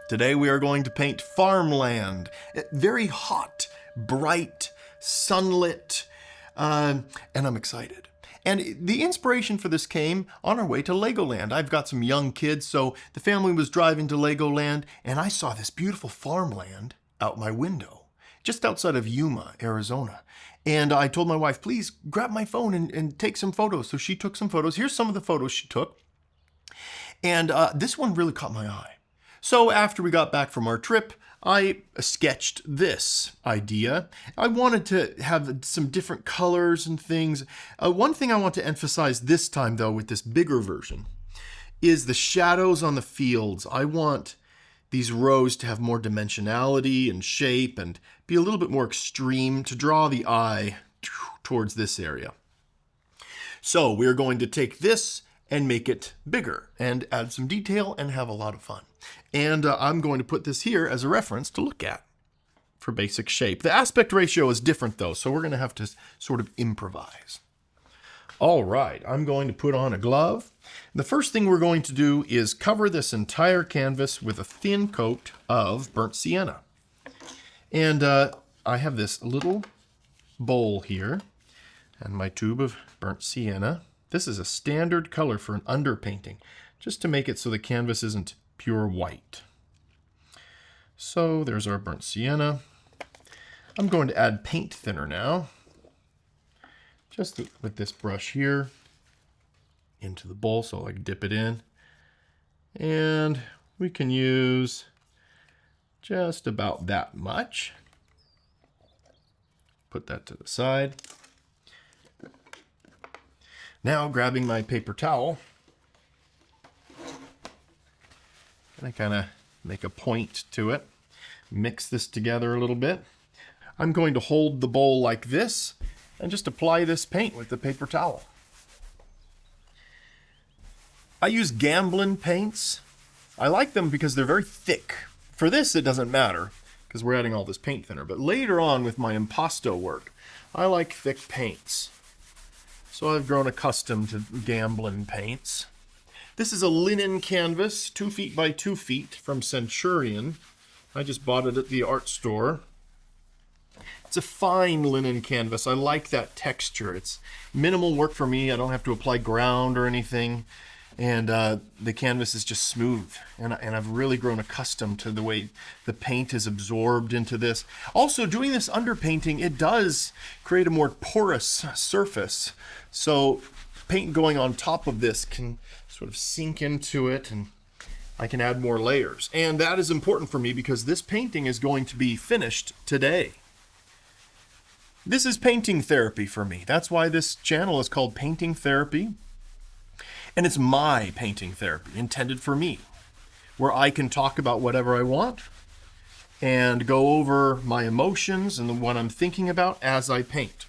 Today we are going to paint farmland. Very hot, bright, sunlit, and I'm excited. And the inspiration for this came on our way to Legoland. I've got some young kids, so the family was driving to Legoland, and I saw this beautiful farmland out my window, just outside of Yuma, Arizona. And I told my wife, please grab my phone and take some photos. So she took some photos. Here's some of the photos she took. And this one really caught my eye. So after we got back from our trip, I sketched this idea. I wanted to have some different colors and things. One thing I want to emphasize this time, though, with this bigger version, is the shadows on the fields. I want these rows to have more dimensionality and shape and be a little bit more extreme to draw the eye towards this area. So we're going to take this and make it bigger and add some detail and have a lot of fun. And I'm going to put this here as a reference to look at for basic shape. The aspect ratio is different though, so we're going to have to sort of improvise. All right, I'm going to put on a glove. The first thing we're going to do is cover this entire canvas with a thin coat of burnt sienna. And I have this little bowl here and my tube of burnt sienna. This is a standard color for an underpainting, just to make it so the canvas isn't pure white. So there's our burnt sienna. I'm going to add paint thinner now, just with this brush here into the bowl, so I can dip it in. And we can use just about that much. Put that to the side. Now grabbing my paper towel, and I kind of make a point to it, mix this together a little bit. I'm going to hold the bowl like this and just apply this paint with the paper towel. I use Gamblin paints. I like them because they're very thick. For this, it doesn't matter because we're adding all this paint thinner. But later on with my impasto work, I like thick paints. So I've grown accustomed to Gamblin paints. This is a linen canvas, 2 feet by 2 feet from Centurion. I just bought it at the art store. It's a fine linen canvas. I like that texture. It's minimal work for me. I don't have to apply ground or anything. And the canvas is just smooth. And I've really grown accustomed to the way the paint is absorbed into this. Also, doing this underpainting, it does create a more porous surface. So paint going on top of this can sort of sink into it and I can add more layers. And that is important for me because this painting is going to be finished today. This is painting therapy for me. That's why this channel is called Painting Therapy. And it's my painting therapy, intended for me, where I can talk about whatever I want and go over my emotions and what I'm thinking about as I paint.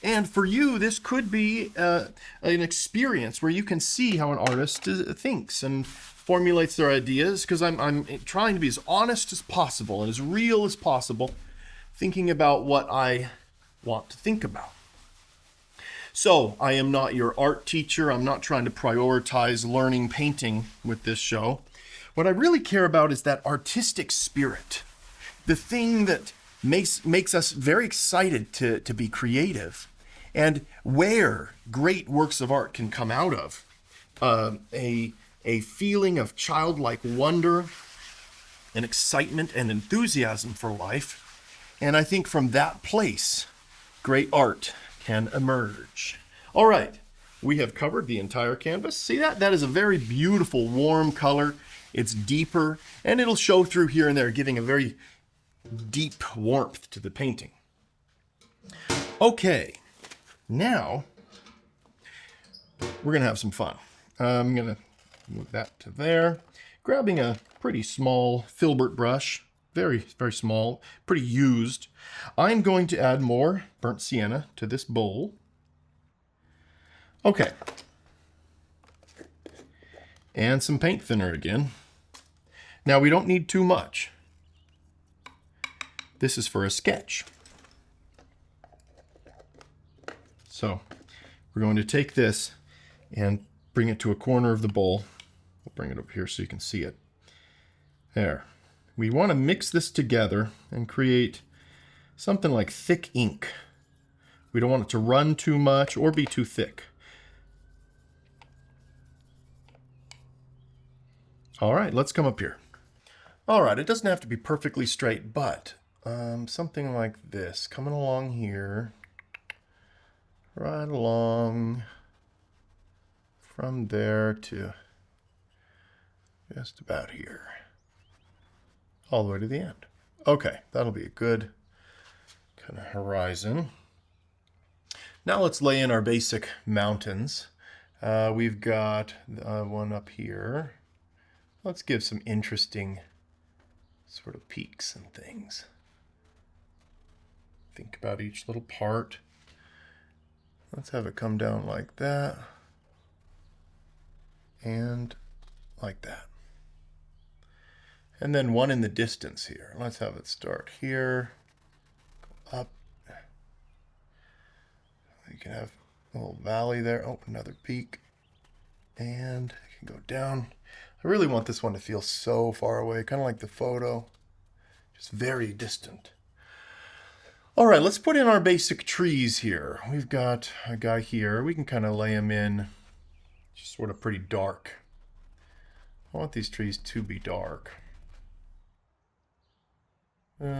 And for you, this could be an experience where you can see how an artist thinks and formulates their ideas, because I'm trying to be as honest as possible and as real as possible, thinking about what I want to think about. So I am not your art teacher. I'm not trying to prioritize learning painting with this show. What I really care about is that artistic spirit, the thing that makes us very excited to be creative, and where great works of art can come out of. A feeling of childlike wonder and excitement and enthusiasm for life. And I think from that place, great art can emerge. All right, we have covered the entire canvas. See that? That is a very beautiful, warm color. It's deeper, and it'll show through here and there, giving a very deep warmth to the painting. Okay, now we're gonna have some fun. I'm gonna move that to there. Grabbing a pretty small filbert brush, very, very small, pretty used. I'm going to add more burnt sienna to this bowl. Okay. And some paint thinner again. Now we don't need too much. This is for a sketch. So we're going to take this and bring it to a corner of the bowl. We'll bring it up here so you can see it. There. we want to mix this together and create something like thick ink. We don't want it to run too much or be too thick. All right, let's come up here. All right, it doesn't have to be perfectly straight, but something like this, coming along here, right along from there to just about here, all the way to the end. Okay, that'll be a good kind of horizon. Now let's lay in our basic mountains. We've got one up here. Let's give some interesting sort of peaks and things. Think about each little part. Let's have it come down like that and like that. And then one in the distance here. Let's have it start here, go up. You can have a little valley there. Oh, another peak. And it can go down. I really want this one to feel so far away, kind of like the photo, just very distant. All right, let's put in our basic trees here. We've got a guy here. We can kind of lay him in just sort of pretty dark. I want these trees to be dark.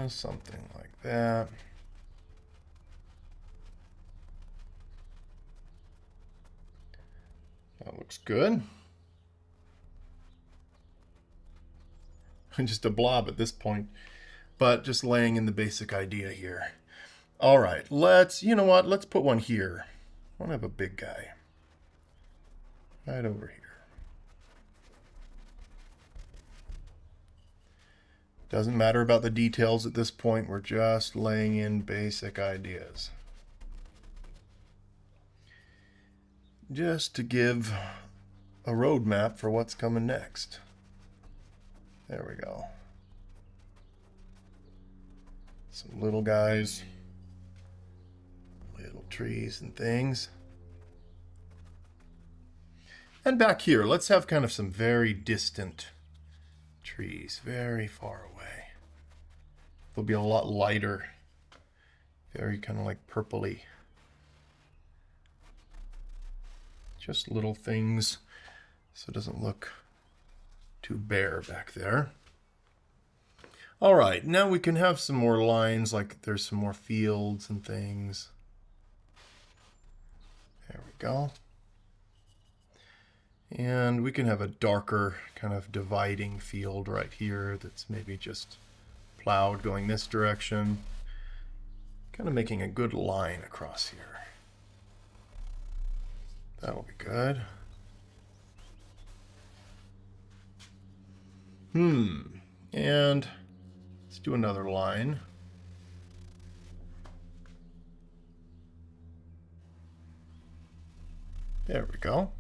Something like that. That looks good. Just a blob at this point, but just laying in the basic idea here. All right, you know what? Let's put one here. I want to have a big guy right over here. Doesn't matter about the details at this point. We're just laying in basic ideas. Just to give a roadmap for what's coming next. There we go. Some little guys, little trees and things. And back here, let's have kind of some very distant trees, very far away. They'll be a lot lighter, very kind of like purpley. Just little things, so it doesn't look too bare back there. All right, now we can have some more lines, like there's some more fields and things. There we go. And we can have a darker kind of dividing field right here that's maybe just plowed going this direction. Kind of making a good line across here. That'll be good. And let's do another line. There we go.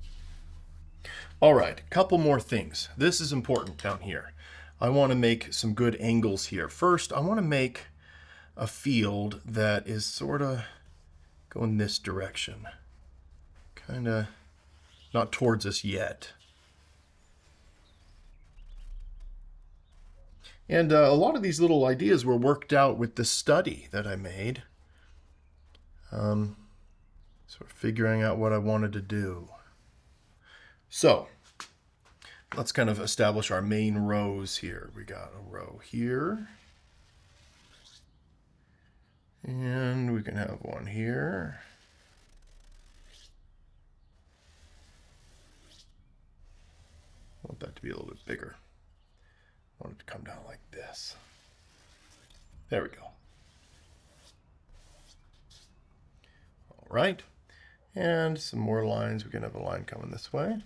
All right, a couple more things. This is important down here. I want to make some good angles here. First, I want to make a field that is sort of going this direction. Kind of not towards us yet. And a lot of these little ideas were worked out with the study that I made. Sort of figuring out what I wanted to do. So, let's kind of establish our main rows here. We got a row here. And we can have one here. I want that to be a little bit bigger. I want it to come down like this. There we go. All right. And some more lines. We can have a line coming this way.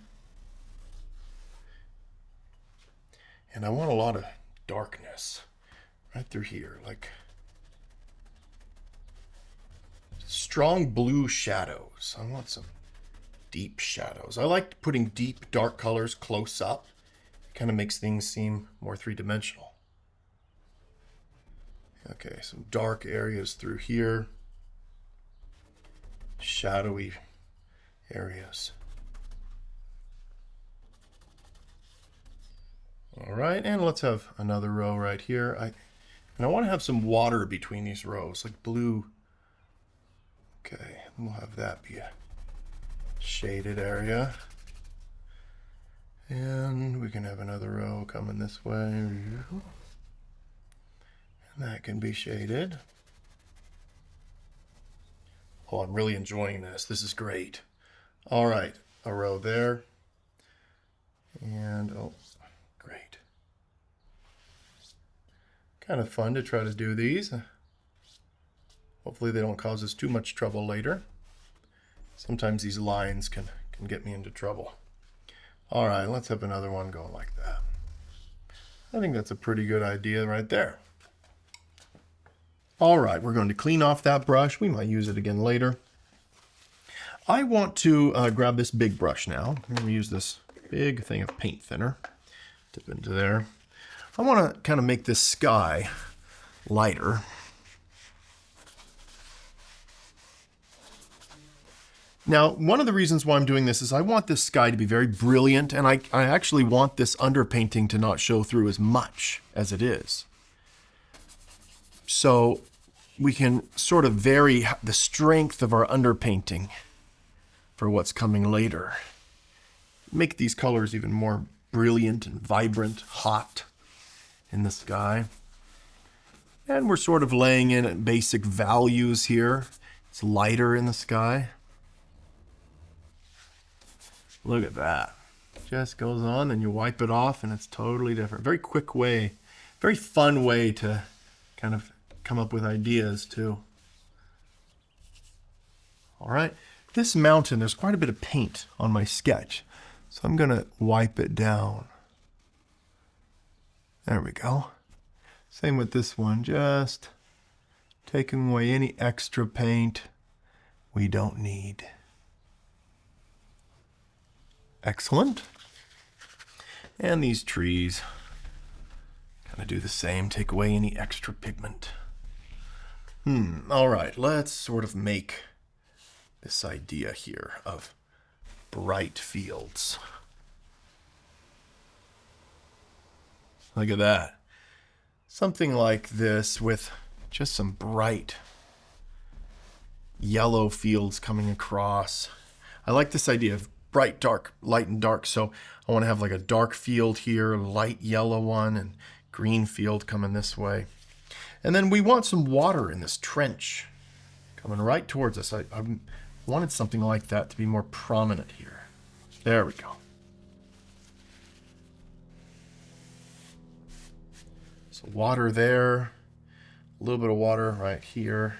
And I want a lot of darkness right through here, like strong blue shadows. I want some deep shadows. I like putting deep, dark colors close up. It kind of makes things seem more three-dimensional. Okay, some dark areas through here. Shadowy areas. All right, and let's have another row right here. And I want to have some water between these rows, like blue. Okay, we'll have that be a shaded area. And we can have another row coming this way. And that can be shaded. Oh, I'm really enjoying this. This is great. All right, a row there. And, oh, great. Kind of fun to try to do these. Hopefully they don't cause us too much trouble later. Sometimes these lines can get me into trouble. All right, let's have another one going like that. I think that's a pretty good idea right there. All right, we're going to clean off that brush. We might use it again later. I want to grab this big brush now. I'm going to use this big thing of paint thinner. Dip into there. I want to kind of make this sky lighter. Now, one of the reasons why I'm doing this is I want this sky to be very brilliant, and I actually want this underpainting to not show through as much as it is. So we can sort of vary the strength of our underpainting for what's coming later. Make these colors even more brilliant and vibrant, hot in the sky. And we're sort of laying in basic values here. It's lighter in the sky. Look at that. Just goes on, and you wipe it off, and it's totally different. Very quick way, very fun way to kind of come up with ideas too. All right, this mountain, there's quite a bit of paint on my sketch, so I'm gonna wipe it down. There we go. Same with this one, just taking away any extra paint we don't need. Excellent. And these trees, kind of do the same, take away any extra pigment. All right, let's sort of make this idea here of bright fields. Look at that. Something like this with just some bright yellow fields coming across. I like this idea of bright, dark, light, and dark. So I want to have like a dark field here, light yellow one, and green field coming this way. And then we want some water in this trench coming right towards us. I wanted something like that to be more prominent here. There we go. So water there, a little bit of water right here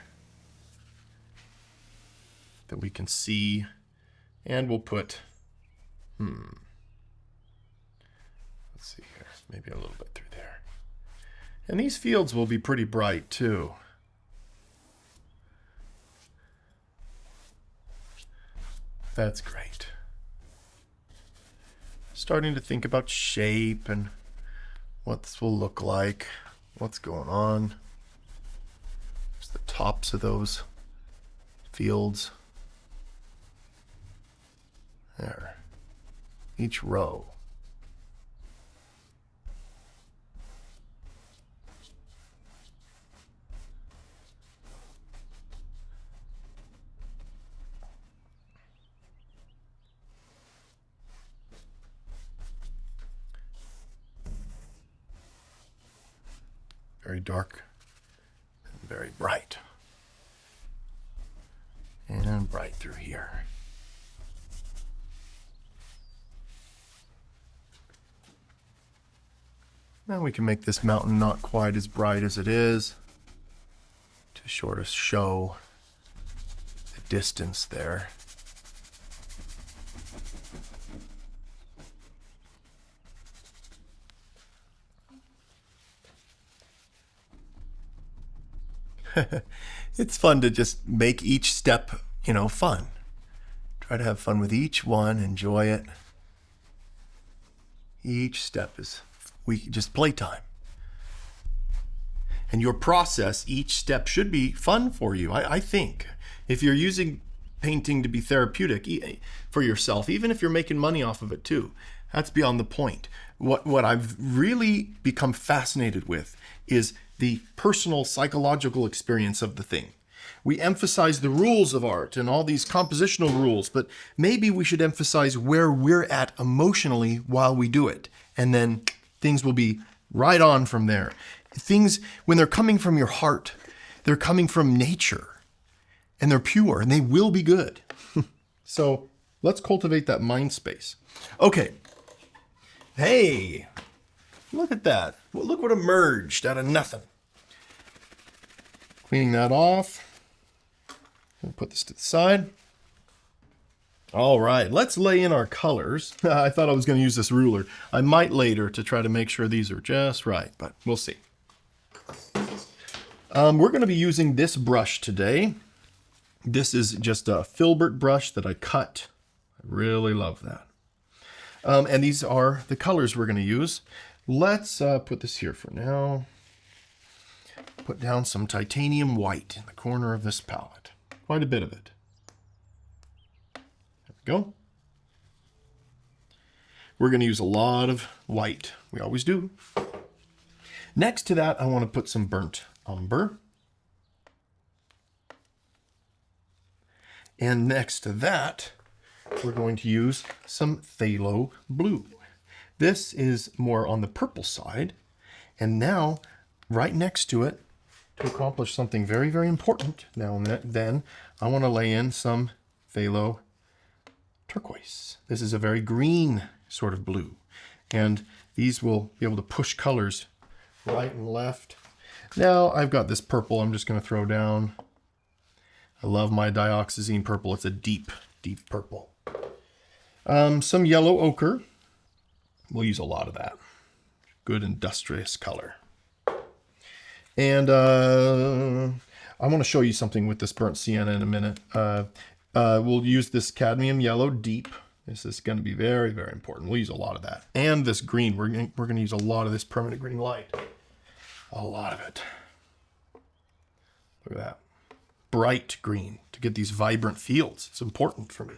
that we can see. And we'll put, let's see here, maybe a little bit through there. And these fields will be pretty bright too. That's great. Starting to think about shape and what this will look like, what's going on. There's the tops of those fields. There, each row. Very dark and very bright. And bright through here. Now we can make this mountain not quite as bright as it is to sort of show the distance there. It's fun to just make each step, fun. Try to have fun with each one, enjoy it. Each step is just playtime. And your process, each step should be fun for you. I think if you're using painting to be therapeutic for yourself, even if you're making money off of it too, That's beyond the point. What I've really become fascinated with is the personal psychological experience of the thing. We emphasize the rules of art and all these compositional rules, but maybe we should emphasize where we're at emotionally while we do it. And then things will be right on from there. Things, when they're coming from your heart, they're coming from nature. And they're pure, and they will be good. So let's cultivate that mind space. Okay. Hey, look at that. Well, look what emerged out of nothing. Cleaning that off. Put this to the side. All right, let's lay in our colors. I thought I was going to use this ruler. I might later to try to make sure these are just right, but we'll see. We're going to be using this brush today. This is just a filbert brush that I cut. I really love that. And these are the colors we're going to use. Let's put this here for now. Put down some titanium white in the corner of this palette. Quite a bit of it. There we go. We're going to use a lot of white. We always do. Next to that, I want to put some burnt umber. And next to that, we're going to use some phthalo blue. This is more on the purple side. And now, right next to it, to accomplish something very, very important now and then, I want to lay in some phthalo turquoise. This is a very green sort of blue. And these will be able to push colors right and left. Now, I've got this purple I'm just going to throw down. I love my dioxazine purple. It's a deep, deep purple. Some yellow ochre. We'll use a lot of that. Good industrious color. And I want to show you something with this burnt sienna in a minute. We'll use this cadmium yellow deep. This is going to be very, very important. We'll use a lot of that. And this green. We're going to use a lot of this permanent green light. A lot of it. Look at that. Bright green to get these vibrant fields. It's important for me.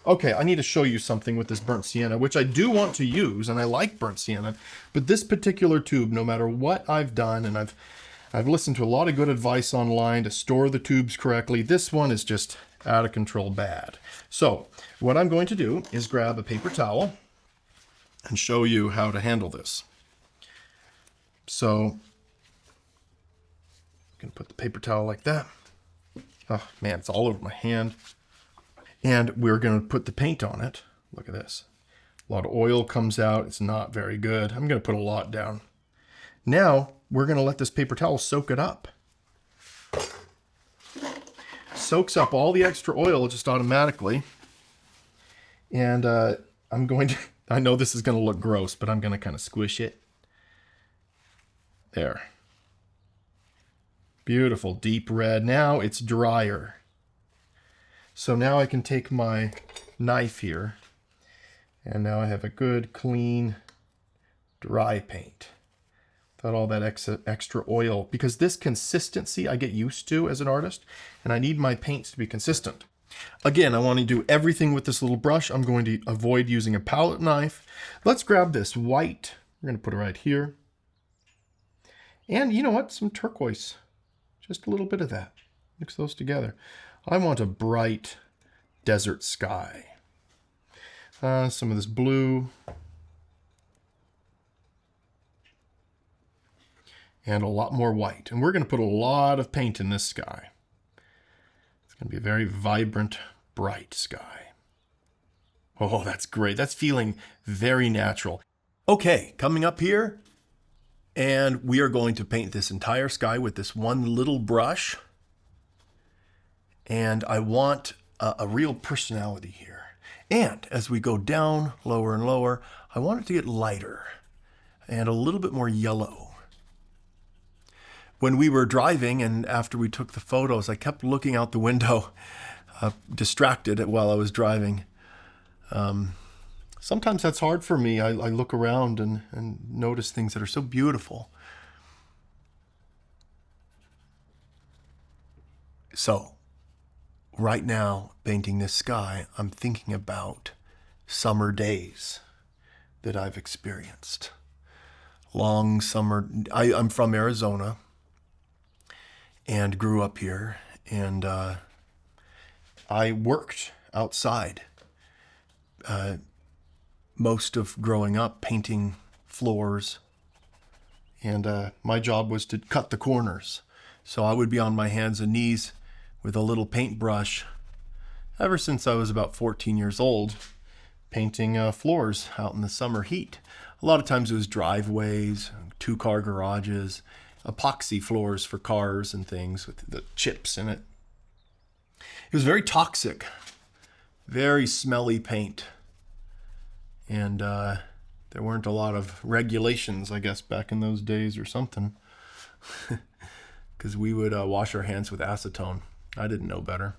Okay, I need to show you something with this burnt sienna, which I do want to use, and I like burnt sienna, but this particular tube, no matter what I've done, and I've listened to a lot of good advice online to store the tubes correctly, this one is just out of control bad. So what I'm going to do is grab a paper towel and show you how to handle this. So I'm going to put the paper towel like that. Oh man, it's all over my hand. And we're going to put the paint on it. Look at this. A lot of oil comes out. It's not very good. I'm going to put a lot down. Now, we're going to let this paper towel soak it up. Soaks up all the extra oil just automatically. And I'm going to, I know this is going to look gross, but I'm going to kind of squish it. There. Beautiful, deep red. Now it's drier. So now I can take my knife here, and now I have a good, clean, dry paint. Without all that extra oil, because this consistency I get used to as an artist, and I need my paints to be consistent. Again, I want to do everything with this little brush. I'm going to avoid using a palette knife. Let's grab this white. We're going to put it right here. And you know what? Some turquoise. Just a little bit of that. Mix those together. I want a bright desert sky. Some of this blue. And a lot more white. And we're going to put a lot of paint in this sky. It's going to be a very vibrant, bright sky. Oh, that's great. That's feeling very natural. Okay, coming up here. And we are going to paint this entire sky with this one little brush. And I want a real personality here. And as we go down lower and lower, I want it to get lighter and a little bit more yellow. When we were driving and after we took the photos, I kept looking out the window, distracted while I was driving. Sometimes that's hard for me. I look around and notice things that are so beautiful. So, right now, painting this sky, I'm thinking about summer days. that I've experienced. Long summer. I'm from Arizona and grew up here, and I worked outside most of growing up, painting floors, and my job was to cut the corners. So I would be on my hands and knees with a little paintbrush ever since I was about 14 years old, painting floors out in the summer heat. A lot of times it was driveways, two-car garages, epoxy floors for cars and things with the chips in it. It was very toxic, very smelly paint. And there weren't a lot of regulations, I guess, back in those days or something. Because we would wash our hands with acetone. I didn't know better.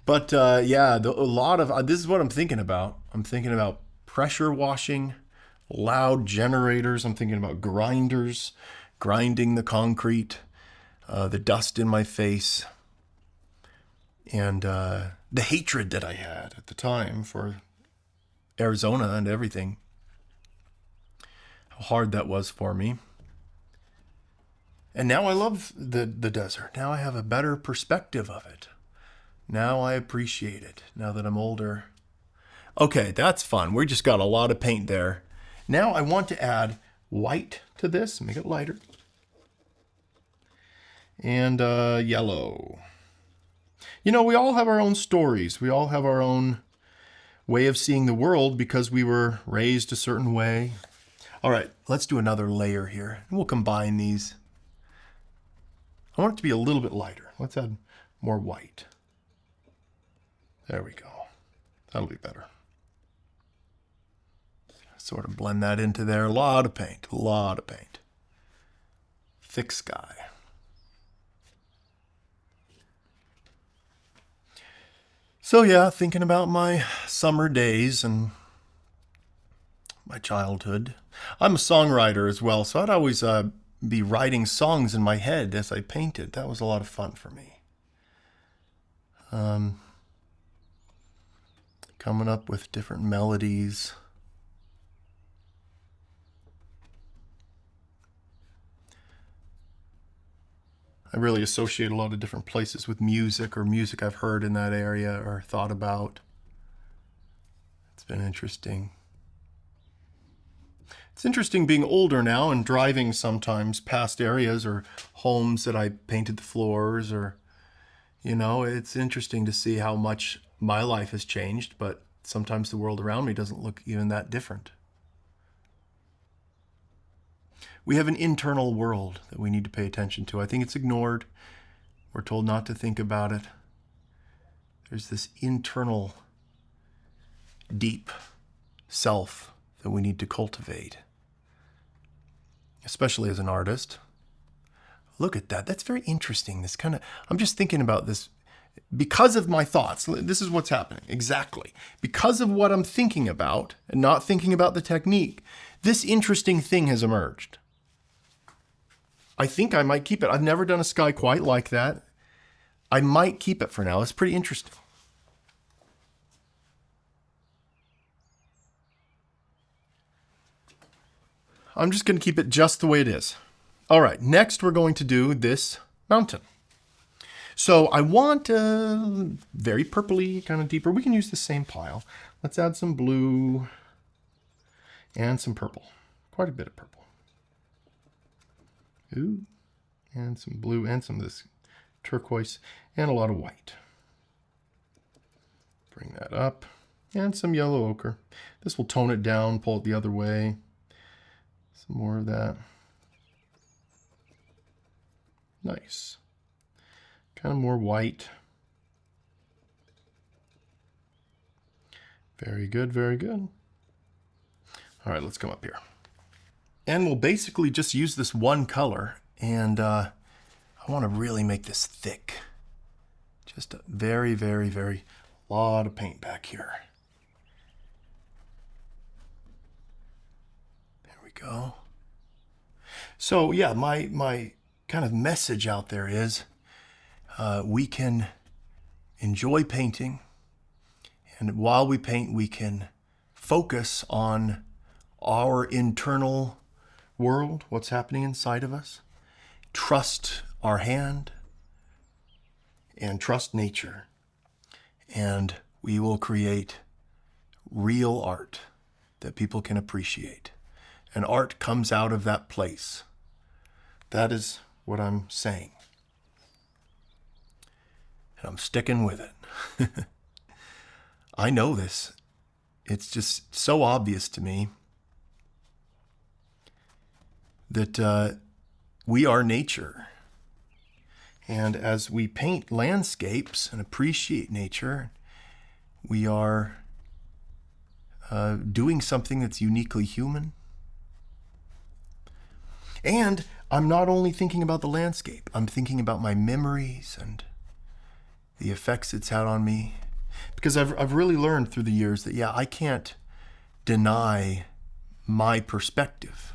But yeah, this is what I'm thinking about. I'm thinking about pressure washing, loud generators. I'm thinking about grinders, grinding the concrete, the dust in my face, and the hatred that I had at the time for Arizona and everything. How hard that was for me. And now I love the desert. Now I have a better perspective of it. Now I appreciate it, now that I'm older. Okay, that's fun. We just got a lot of paint there. Now I want to add white to this, make it lighter. And yellow. You know, we all have our own stories. We all have our own way of seeing the world because we were raised a certain way. All right, let's do another layer here. And we'll combine these. I want it to be a little bit lighter. Let's add more white. There we go. That'll be better. Sort of blend that into there. A lot of paint, a lot of paint. Thick sky. So yeah, thinking about my summer days and my childhood. I'm a songwriter as well, so I'd always be writing songs in my head as I painted. That was a lot of fun for me. Coming up with different melodies. I really associate a lot of different places with music or music I've heard in that area or thought about. It's been interesting. It's interesting being older now and driving sometimes past areas or homes that I painted the floors, or, you know, it's interesting to see how much my life has changed, but sometimes the world around me doesn't look even that different. We have an internal world that we need to pay attention to. I think it's ignored. We're told not to think about it. There's this internal, deep self that we need to cultivate, especially as an artist. Look at that. That's very interesting. I'm just thinking about this because of my thoughts. This is what's happening. Exactly. Because of what I'm thinking about and not thinking about the technique, this interesting thing has emerged. I think I might keep it. I've never done a sky quite like that. I might keep it for now. It's pretty interesting. I'm just going to keep it just the way it is. All right, next we're going to do this mountain. So I want very purpley, kind of deeper. We can use the same pile. Let's add some blue and some purple. Quite a bit of purple. Ooh, and some blue and some of this turquoise and a lot of white. Bring that up. And some yellow ochre. This will tone it down, pull it the other way. Some more of that. Nice. Kind of more white. Very good, very good. All right, let's come up here. And we'll basically just use this one color, and I want to really make this thick. Just a very, very, very lot of paint back here. There we go. So yeah, my kind of message out there is we can enjoy painting, and while we paint, we can focus on our internal world, what's happening inside of us. Trust our hand and trust nature. And we will create real art that people can appreciate. And art comes out of that place. That is what I'm saying. And I'm sticking with it. I know this. It's just so obvious to me that we are nature. And as we paint landscapes and appreciate nature, we are doing something that's uniquely human. And I'm not only thinking about the landscape, I'm thinking about my memories and the effects it's had on me. Because I've really learned through the years that, yeah, I can't deny my perspective.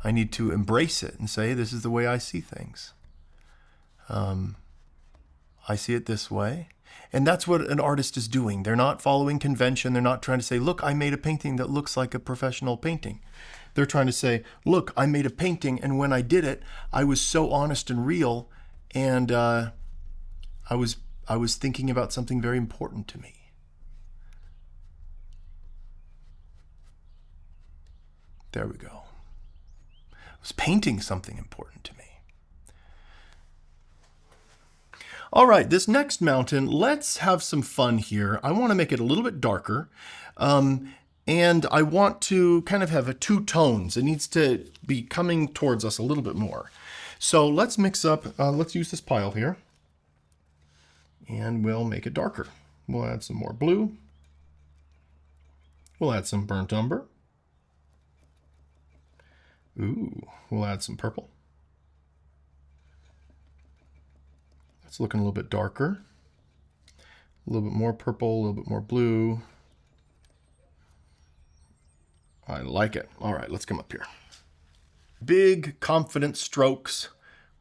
I need to embrace it and say, this is the way I see things. I see it this way. And that's what an artist is doing. They're not following convention. They're not trying to say, look, I made a painting that looks like a professional painting. They're trying to say, look, I made a painting, and when I did it, I was so honest and real, and I was thinking about something very important to me. There we go. I was painting something important to me. All right, this next mountain, let's have some fun here. I want to make it a little bit darker. And I want to kind of have two tones. It needs to be coming towards us a little bit more. So let's mix up, let's use this pile here. And we'll make it darker. We'll add some more blue. We'll add some burnt umber. Ooh, we'll add some purple. It's looking a little bit darker. A little bit more purple, a little bit more blue. I like it. All right, let's come up here. Big, confident strokes.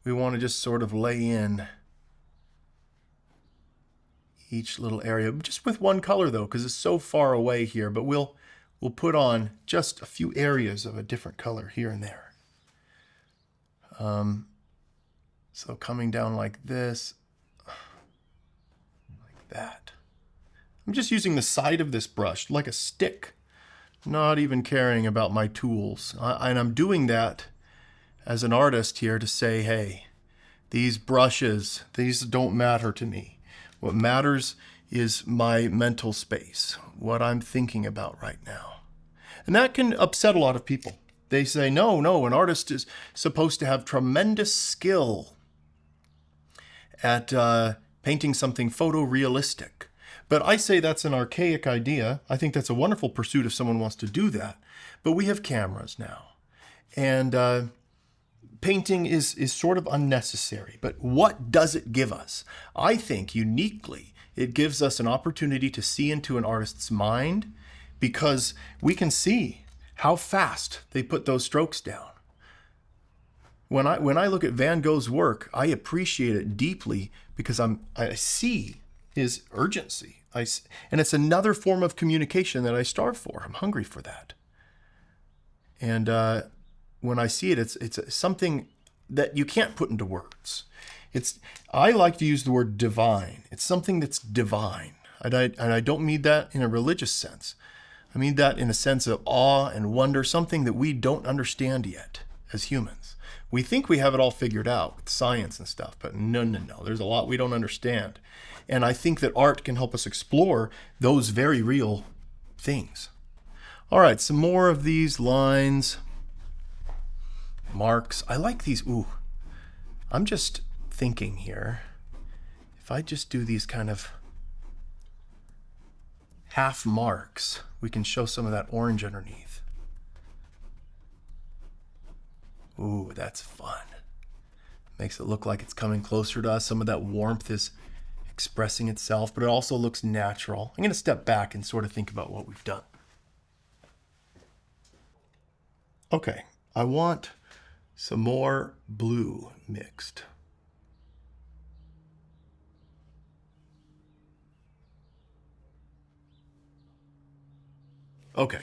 We want to just sort of lay in each little area, just with one color though, because it's so far away here, but we'll put on just a few areas of a different color here and there. So coming down like this, like that. I'm just using the side of this brush like a stick, not even caring about my tools. And I'm doing that as an artist here to say, hey, these brushes, these don't matter to me. What matters is my mental space, what I'm thinking about right now. And that can upset a lot of people. They say, no, an artist is supposed to have tremendous skill at painting something photorealistic. But I say that's an archaic idea. I think that's a wonderful pursuit if someone wants to do that. But we have cameras now. And painting is sort of unnecessary. But what does it give us? I think uniquely, it gives us an opportunity to see into an artist's mind, because we can see how fast they put those strokes down. When I look at Van Gogh's work, I appreciate it deeply because I see his urgency. And it's another form of communication that I starve for. I'm hungry for that. And when I see it, it's something that you can't put into words. I like to use the word divine. It's something that's divine. And I don't mean that in a religious sense. I mean that in a sense of awe and wonder, something that we don't understand yet as humans. We think we have it all figured out with science and stuff, but no. There's a lot we don't understand. And I think that art can help us explore those very real things. All right, some more of these lines, marks. I like these. Ooh, I'm just thinking here. If I just do these kind of half marks, we can show some of that orange underneath. Ooh, that's fun. Makes it look like it's coming closer to us. Some of that warmth is expressing itself, but it also looks natural. I'm going to step back and sort of think about what we've done. Okay, I want some more blue mixed. Okay.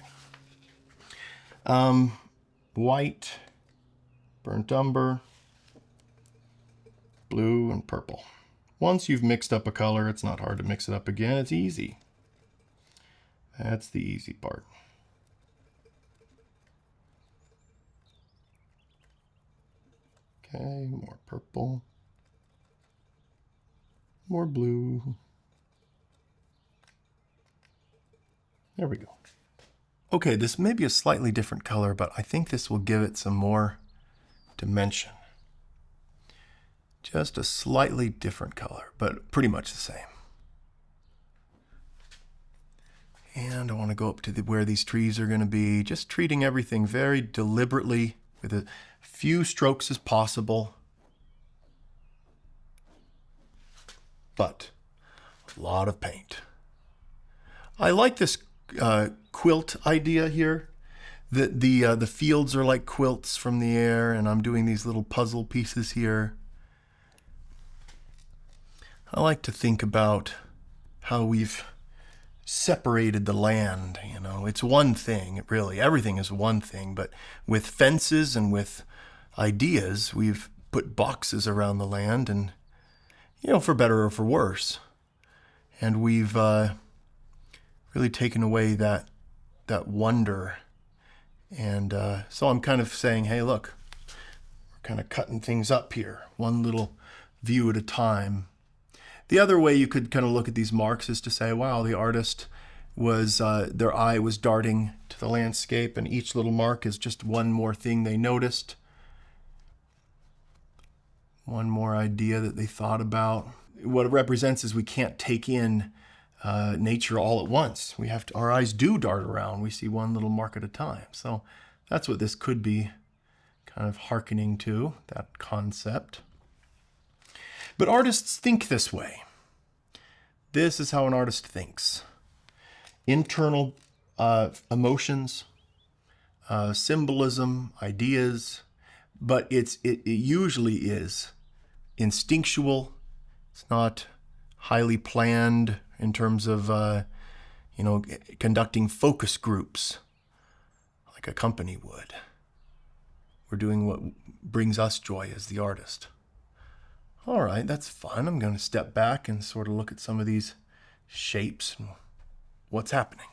White, burnt umber, blue, and purple. Once you've mixed up a color, it's not hard to mix it up again. It's easy. That's the easy part. Okay, more purple, more blue. There we go. Okay, this may be a slightly different color, but I think this will give it some more dimension. Just a slightly different color, but pretty much the same. And I want to go up to where these trees are going to be, just treating everything very deliberately with as few strokes as possible. But a lot of paint. I like this quilt idea here. The fields are like quilts from the air, and I'm doing these little puzzle pieces here. I like to think about how we've separated the land. You know, it's one thing, really. Everything is one thing, but with fences and with ideas, we've put boxes around the land, and, you know, for better or for worse. And we've really taken away that wonder. And so I'm kind of saying, hey, look, we're kind of cutting things up here, one little view at a time. The other way you could kind of look at these marks is to say, wow, the artist was, their eye was darting to the landscape, and each little mark is just one more thing they noticed, one more idea that they thought about. What it represents is we can't take in nature all at once. We have to, our eyes do dart around. We see one little mark at a time. So that's what this could be kind of hearkening to, that concept. But artists think this way. This is how an artist thinks. Internal emotions, symbolism, ideas, but it usually is instinctual. It's not highly planned in terms of conducting focus groups like a company would. We're doing what brings us joy as the artist. All right, that's fun. I'm going to step back and sort of look at some of these shapes and what's happening.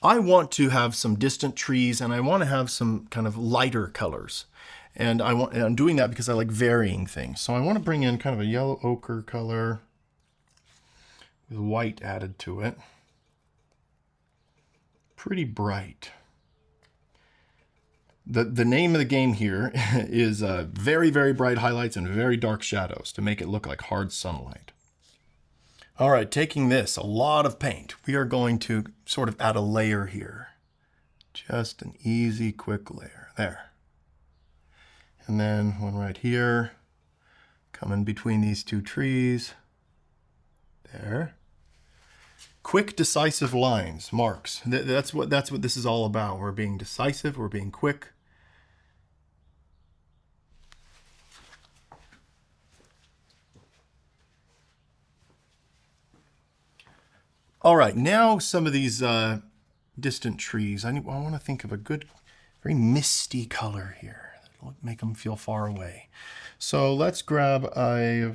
I want to have some distant trees, and I want to have some kind of lighter colors. And I'm doing that because I like varying things. So I want to bring in kind of a yellow ochre color with white added to it. Pretty bright. The name of the game here is very, very bright highlights and very dark shadows to make it look like hard sunlight. All right, taking this, a lot of paint, we are going to sort of add a layer here. Just an easy, quick layer. There. And then one right here, coming between these two trees. There. Quick, decisive lines, marks. That's what this is all about. We're being decisive, we're being quick. All right, now some of these distant trees. I want to think of a good, very misty color here. That'll make them feel far away. So let's grab a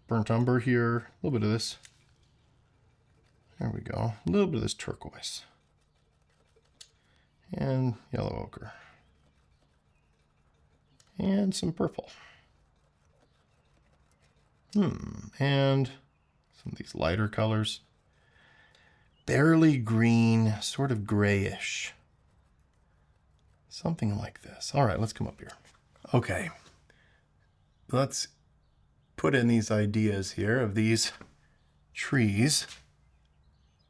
burnt umber here, a little bit of this. There we go, a little bit of this turquoise. And yellow ochre. And some purple. And some of these lighter colors. Barely green, sort of grayish. Something like this. All right, let's come up here. Okay, let's put in these ideas here of these trees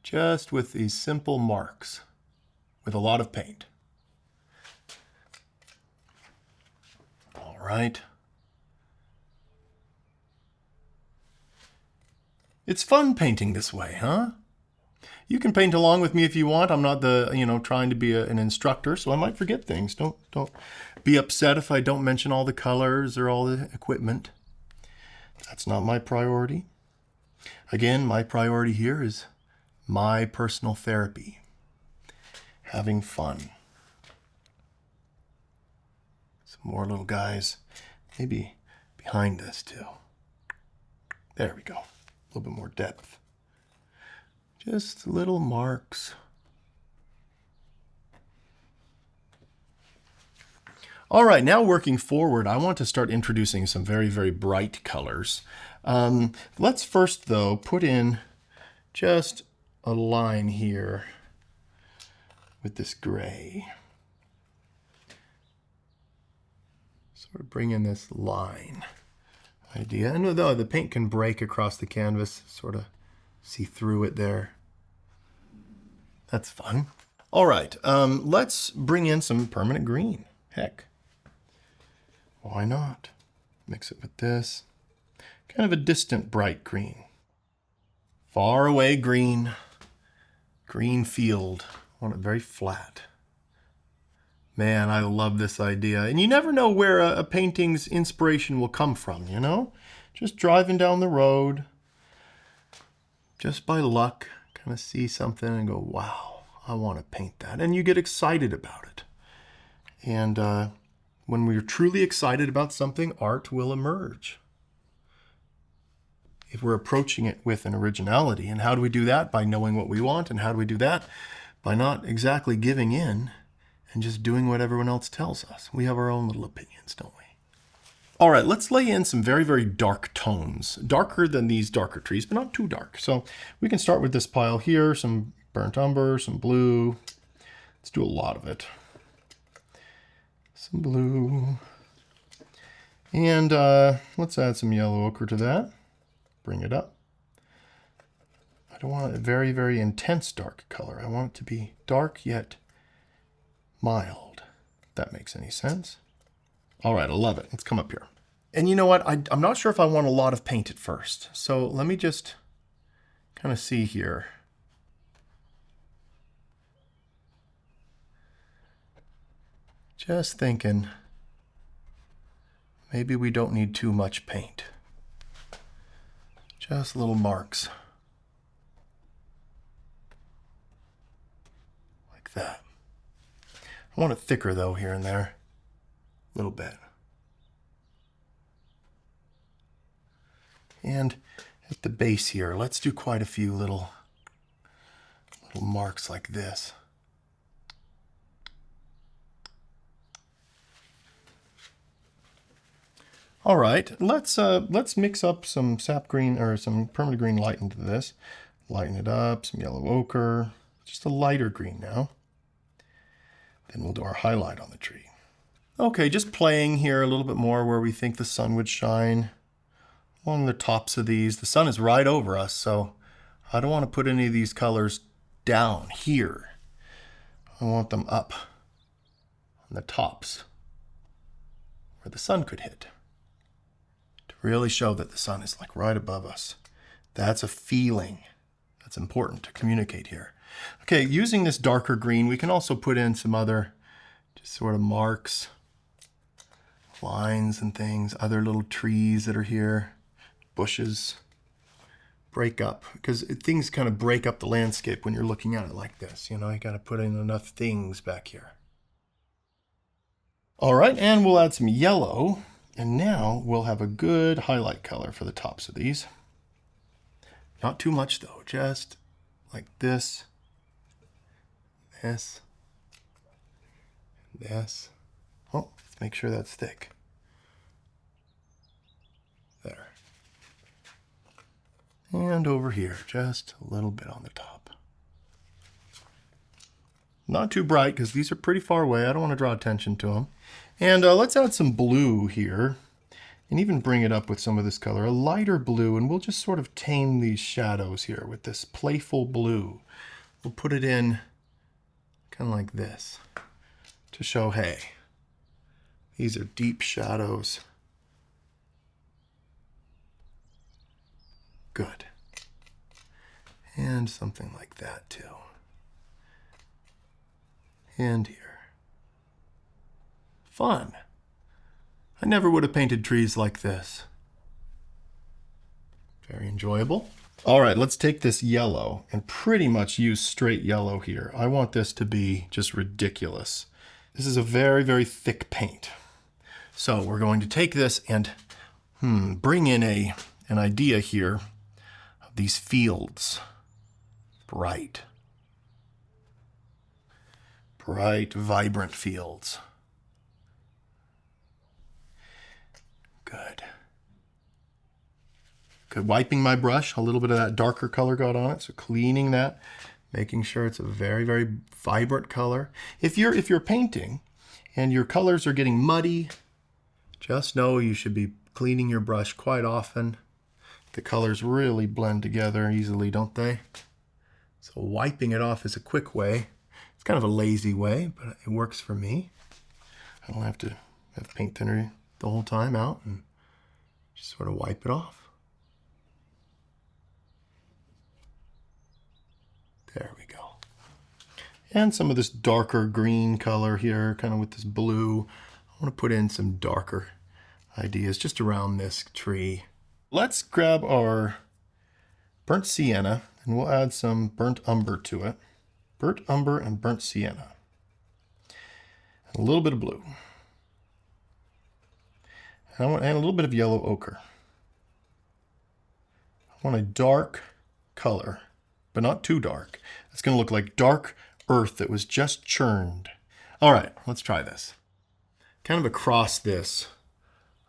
just with these simple marks with a lot of paint. All right. It's fun painting this way, huh? You can paint along with me if you want. I'm not trying to be an instructor, so I might forget things. Don't be upset if I don't mention all the colors or all the equipment. That's not my priority. Again, my priority here is my personal therapy. Having fun. more little guys. Maybe behind this too. There we go. A little bit more depth. Just little marks. All right, now working forward, I want to start introducing some very, very bright colors. Let's first, though, put in just a line here with this gray. Sort of bring in this line idea. And the paint can break across the canvas, sort of see through it there. That's fun. All right, let's bring in some permanent green. Heck, why not? Mix it with this. Kind of a distant bright green. Far away green. Green field. I want it very flat. Man, I love this idea. And you never know where a painting's inspiration will come from, you know? Just driving down the road, just by luck, kind of see something and go, wow, I want to paint that. And you get excited about it. And when we're truly excited about something, art will emerge. If we're approaching it with an originality. And how do we do that? By knowing what we want. And how do we do that? By not exactly giving in and just doing what everyone else tells us. We have our own little opinions, don't we? All right, let's lay in some very, very dark tones. Darker than these darker trees, but not too dark. So we can start with this pile here, some burnt umber, some blue. Let's do a lot of it. Some blue. And let's add some yellow ochre to that. Bring it up. I don't want a very, very intense dark color. I want it to be dark yet mild, if that makes any sense. All right, I love it. Let's come up here. And you know what? I'm not sure if I want a lot of paint at first. So let me just kind of see here. Just thinking, maybe we don't need too much paint. Just little marks. Like that. I want it thicker though, here and there. A little bit. And at the base here, let's do quite a few little marks like this. All right, let's mix up some sap green or some permanent green light into this. Lighten it up, some yellow ochre, just a lighter green now. Then we'll do our highlight on the tree. Okay, just playing here a little bit more where we think the sun would shine. Along the tops of these. The sun is right over us, so I don't want to put any of these colors down here. I want them up on the tops where the sun could hit. To really show that the sun is like right above us. That's a feeling that's important to communicate here. Okay, using this darker green, we can also put in some other just sort of marks, lines and things, other little trees that are here, bushes, break up, because things kind of break up the landscape when you're looking at it like this. You know, you got to put in enough things back here. All right, and we'll add some yellow, and now we'll have a good highlight color for the tops of these. Not too much though, just like this, this, this. Oh, let's make sure that's thick. There. And over here, just a little bit on the top. Not too bright, because these are pretty far away. I don't want to draw attention to them. And let's add some blue here, and even bring it up with some of this color, a lighter blue, and we'll just sort of tame these shadows here with this playful blue. We'll put it in kind of like this to show, hey, these are deep shadows. Good. And something like that too. And here. Fun. I never would have painted trees like this. Very enjoyable. All right, let's take this yellow and pretty much use straight yellow here. I want this to be just ridiculous. This is a very, very thick paint. So we're going to take this and bring in an idea here of these fields. Bright, vibrant fields. Good. Good. Wiping my brush, a little bit of that darker color got on it, so cleaning that, making sure it's a very, very vibrant color. If you're painting and your colors are getting muddy, just know you should be cleaning your brush quite often. The colors really blend together easily, don't they? So wiping it off is a quick way. It's kind of a lazy way, but it works for me. I don't have to have paint thinner the whole time out, and just sort of wipe it off. There we go. And some of this darker green color here, kind of with this blue. I want to put in some darker ideas just around this tree. Let's grab our burnt sienna and we'll add some burnt umber to it. Burnt umber and burnt sienna. And a little bit of blue. And I want to add a little bit of yellow ochre. I want a dark color, but not too dark. It's going to look like dark earth that was just churned. All right, let's try this. Kind of across this,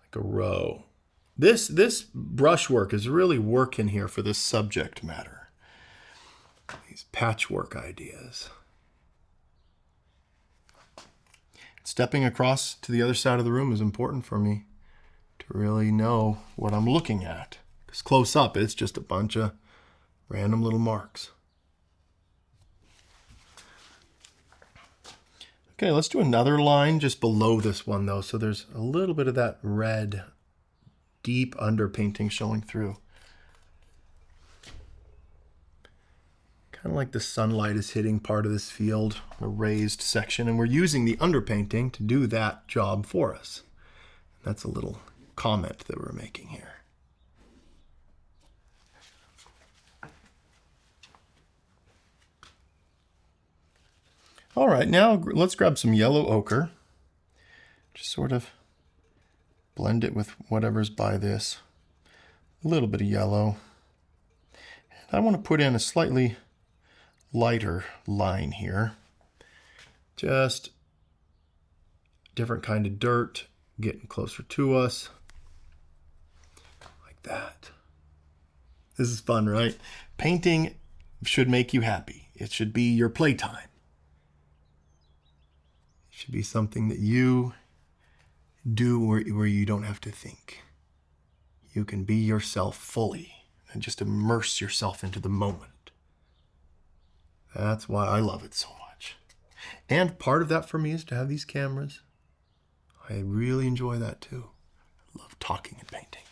like a row. This brushwork is really working here for this subject matter. These patchwork ideas. Stepping across to the other side of the room is important for me to really know what I'm looking at. Because close up, it's just a bunch of random little marks. Okay, let's do another line just below this one though. So there's a little bit of that red, deep underpainting showing through. Kind of like the sunlight is hitting part of this field, a raised section, and we're using the underpainting to do that job for us. That's a little comment that we're making here. All right, now let's grab some yellow ochre. Just sort of blend it with whatever's by this. A little bit of yellow. And I want to put in a slightly lighter line here. Just different kind of dirt getting closer to us. Like that. This is fun, right? Painting should make you happy. It should be your playtime. It should be something that you do where you don't have to think. You can be yourself fully and just immerse yourself into the moment. That's why I love it so much. And part of that for me is to have these cameras. I really enjoy that too. I love talking and painting.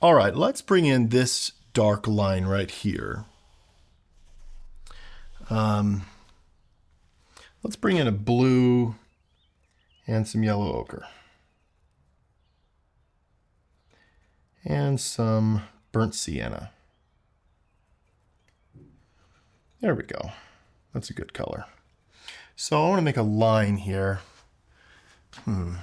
All right, let's bring in this dark line right here. Let's bring in a blue and some yellow ochre. And some burnt sienna. There we go. That's a good color. So I want to make a line here. From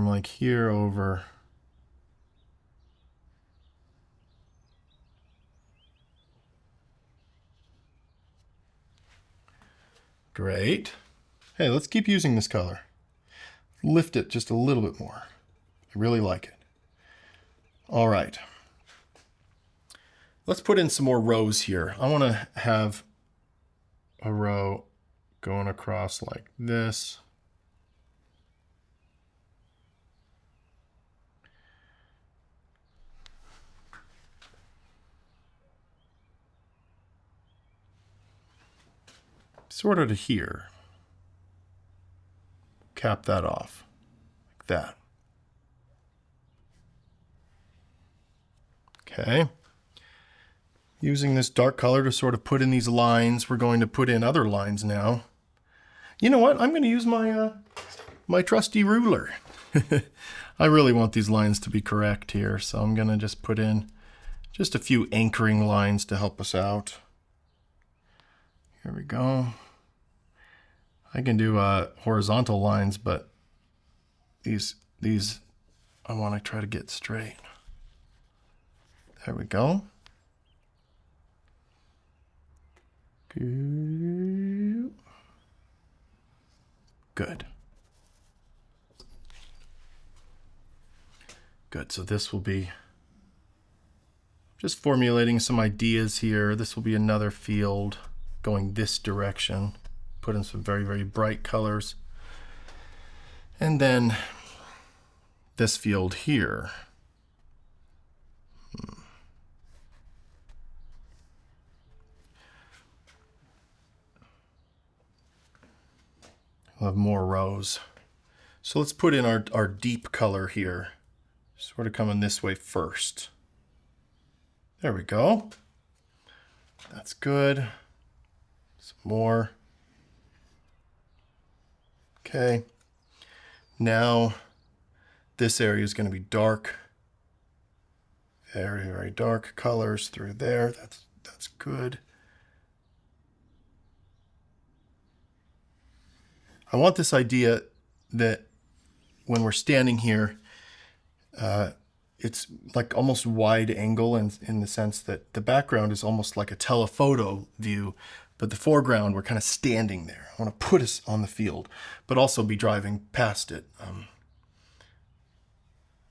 like here over. Great. Hey, let's keep using this color. Lift it just a little bit more. I really like it. All right. Let's put in some more rows here. I want to have a row going across like this. Sort of to here. Cap that off, like that. Okay. Using this dark color to sort of put in these lines, we're going to put in other lines now. You know what? I'm going to use my my trusty ruler. I really want these lines to be correct here, so I'm going to just put in just a few anchoring lines to help us out. Here we go. I can do horizontal lines, but these I want to try to get straight. There we go. Good. Good, so this will be just formulating some ideas here. This will be another field going this direction. Put in some very, very bright colors. And then this field here. We'll have more rows. So let's put in our deep color here. Sort of coming this way first. There we go. That's good. Some more. Okay. Now this area is going to be dark. Very, very dark colors through there. That's good. I want this idea that when we're standing here, it's like almost wide angle in the sense that the background is almost like a telephoto view, but the foreground, we're kind of standing there. I want to put us on the field, but also be driving past it.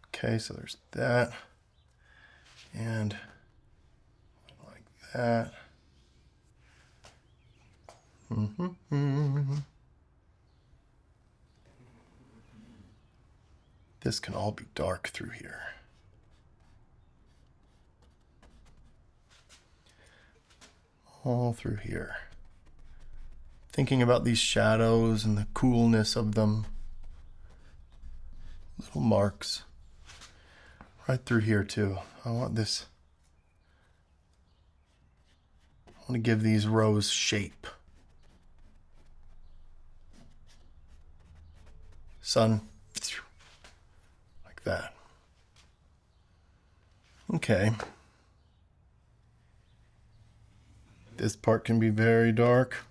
Okay, so there's that. And like that. This can all be dark through here. All through here. Thinking about these shadows and the coolness of them. Little marks. Right through here too. I want this. I want to give these rows shape. Sun. Like that. Okay. This part can be very dark.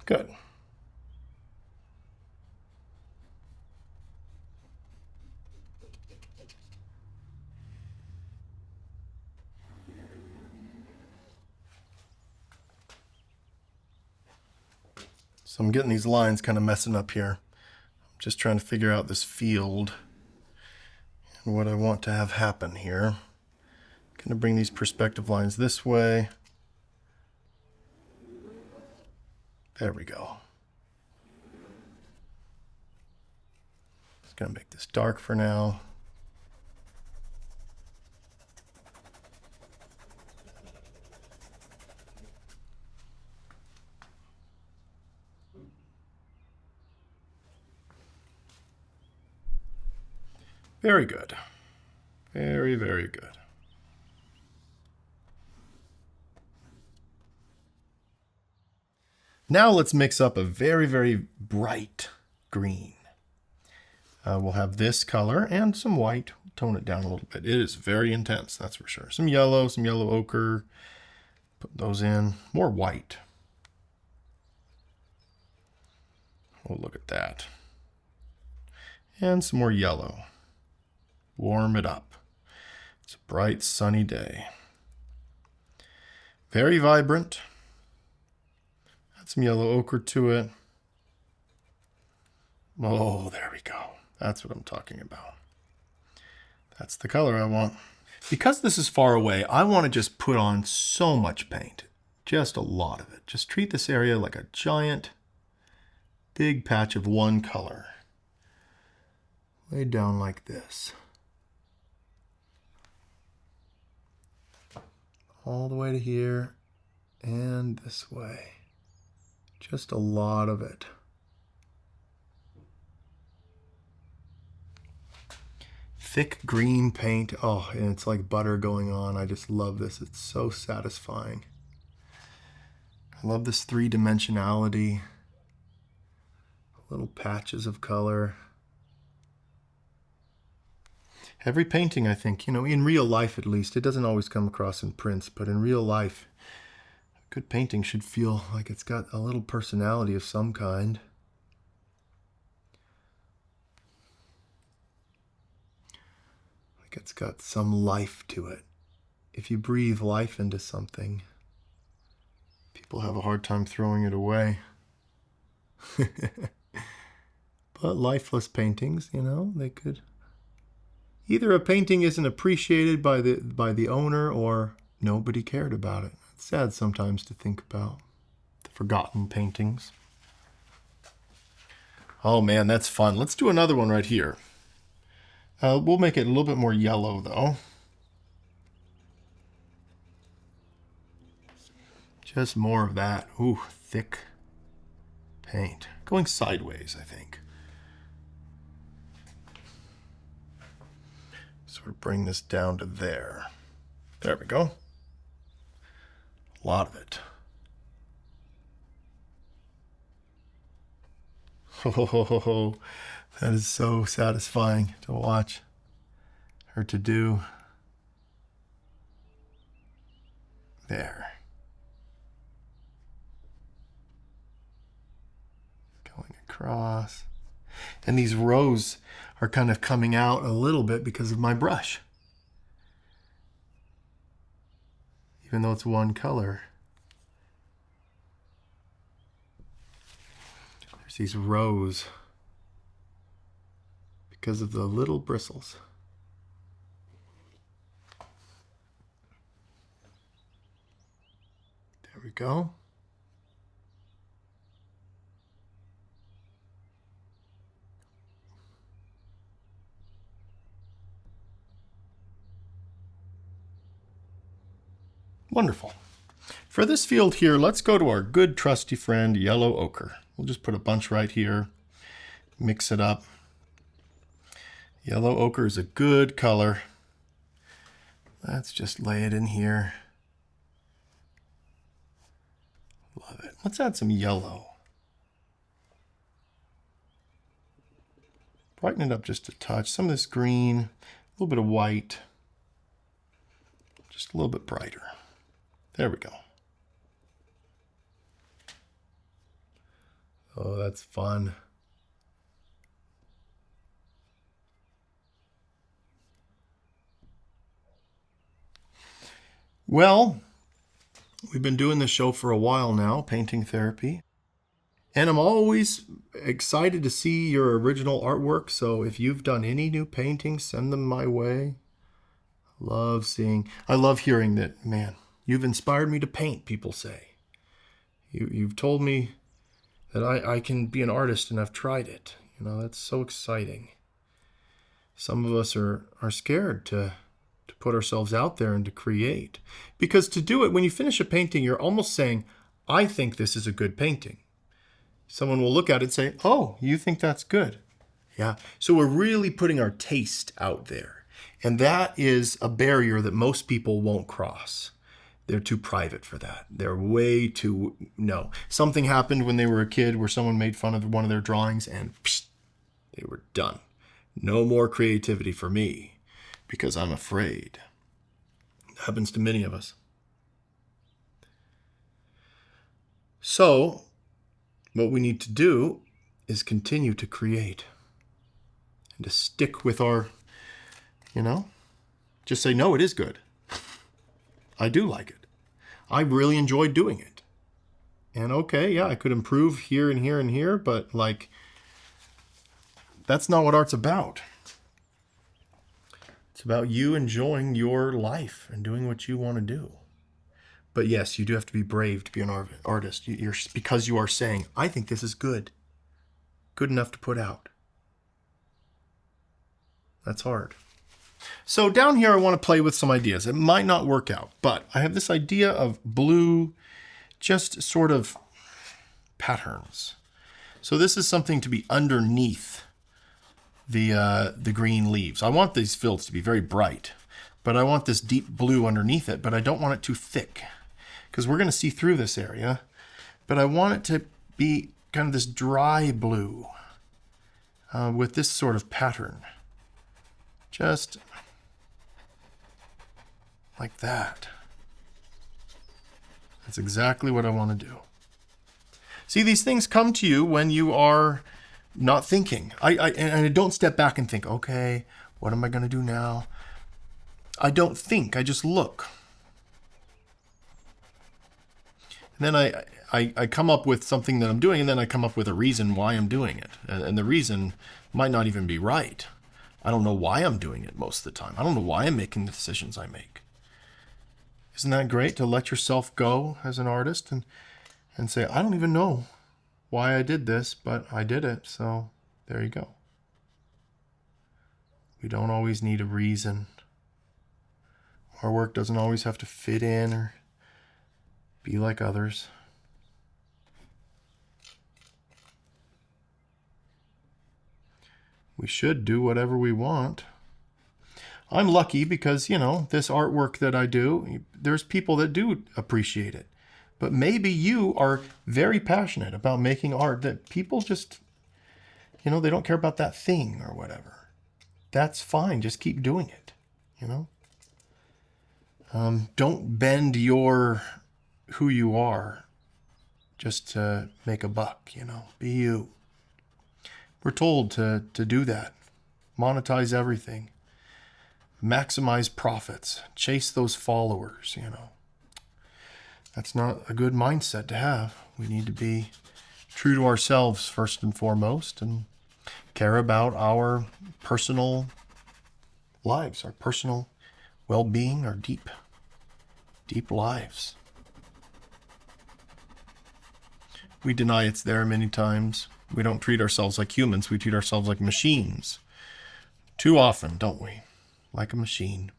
Good. So I'm getting these lines kind of messing up here. I'm just trying to figure out this field and what I want to have happen here. I'm going to bring these perspective lines this way. There we go. Just going to make this dark for now. Very good. Very, very good. Now let's mix up a very, very bright green. We'll have this color and some white. Tone it down a little bit. It is very intense, that's for sure. Some yellow ochre. Put those in. More white. Oh, look at that. And some more yellow. Warm it up. It's a bright, sunny day. Very vibrant. Add some yellow ochre to it. Oh, there we go. That's what I'm talking about. That's the color I want. Because this is far away, I want to just put on so much paint. Just a lot of it. Just treat this area like a giant, big patch of one color. Laid down like this. All the way to here and this way. Just a lot of it. Thick green paint. Oh, and it's like butter going on. I just love this. It's so satisfying. I love this three-dimensionality. Little patches of color. Every painting, I think, in real life at least, it doesn't always come across in prints, but in real life, a good painting should feel like it's got a little personality of some kind. Like it's got some life to it. If you breathe life into something, people have a hard time throwing it away. But lifeless paintings, they could... Either a painting isn't appreciated by the owner or nobody cared about it. It's sad sometimes to think about the forgotten paintings. Oh man, that's fun. Let's do another one right here. We'll make it a little bit more yellow though. Just more of that. Ooh, thick paint. Going sideways, I think. Sort of bring this down to there. There we go. A lot of it. Oh, that is so satisfying to watch or to do. There. Going across. And these rows are kind of coming out a little bit because of my brush. Even though it's one color. There's these rows because of the little bristles. There we go. Wonderful. For this field here, let's go to our good trusty friend, yellow ochre. We'll just put a bunch right here, mix it up. Yellow ochre is a good color. Let's just lay it in here. Love it. Let's add some yellow. Brighten it up just a touch. Some of this green, a little bit of white, just a little bit brighter. There we go. Oh, that's fun. Well, we've been doing this show for a while now, Painting Therapy. And I'm always excited to see your original artwork. So if you've done any new paintings, send them my way. I love hearing that, man, you've inspired me to paint, people say. You've told me that I can be an artist and I've tried it. That's so exciting. Some of us are scared to put ourselves out there and to create. Because to do it, when you finish a painting, you're almost saying, I think this is a good painting. Someone will look at it and say, oh, you think that's good? Yeah. So we're really putting our taste out there. And that is a barrier that most people won't cross. They're too private for that. They're way too, no. Something happened when they were a kid where someone made fun of one of their drawings and psh, they were done. No more creativity for me because I'm afraid. It happens to many of us. So what we need to do is continue to create and to stick with our, just say, no, it is good. I do like it. I really enjoyed doing it. And okay, yeah, I could improve here and here and here, but that's not what art's about. It's about you enjoying your life and doing what you want to do. But yes, you do have to be brave to be an artist. Because you are saying, I think this is good. Good enough to put out. That's hard. So down here, I want to play with some ideas. It might not work out, but I have this idea of blue, just sort of patterns. So this is something to be underneath the green leaves. I want these fields to be very bright, but I want this deep blue underneath it, but I don't want it too thick because we're going to see through this area, but I want it to be kind of this dry blue with this sort of pattern. Just like that. That's exactly what I want to do. See, these things come to you when you are not thinking. And I don't step back and think, okay, what am I going to do now? I don't think, I just look. And then I come up with something that I'm doing, and then I come up with a reason why I'm doing it. And the reason might not even be right. I don't know why I'm doing it most of the time. I don't know why I'm making the decisions I make. Isn't that great to let yourself go as an artist and say, I don't even know why I did this, but I did it, so there you go. We don't always need a reason. Our work doesn't always have to fit in or be like others. We should do whatever we want. I'm lucky because, this artwork that I do, there's people that do appreciate it. But maybe you are very passionate about making art that people just, they don't care about that thing or whatever. That's fine. Just keep doing it, Don't bend who you are just to make a buck, Be you. We're told to do that. Monetize everything. Maximize profits. Chase those followers, That's not a good mindset to have. We need to be true to ourselves first and foremost and care about our personal lives, our personal well-being, our deep lives. We deny it's there many times. We don't treat ourselves like humans. We treat ourselves like machines. Too often, don't we? Like a machine.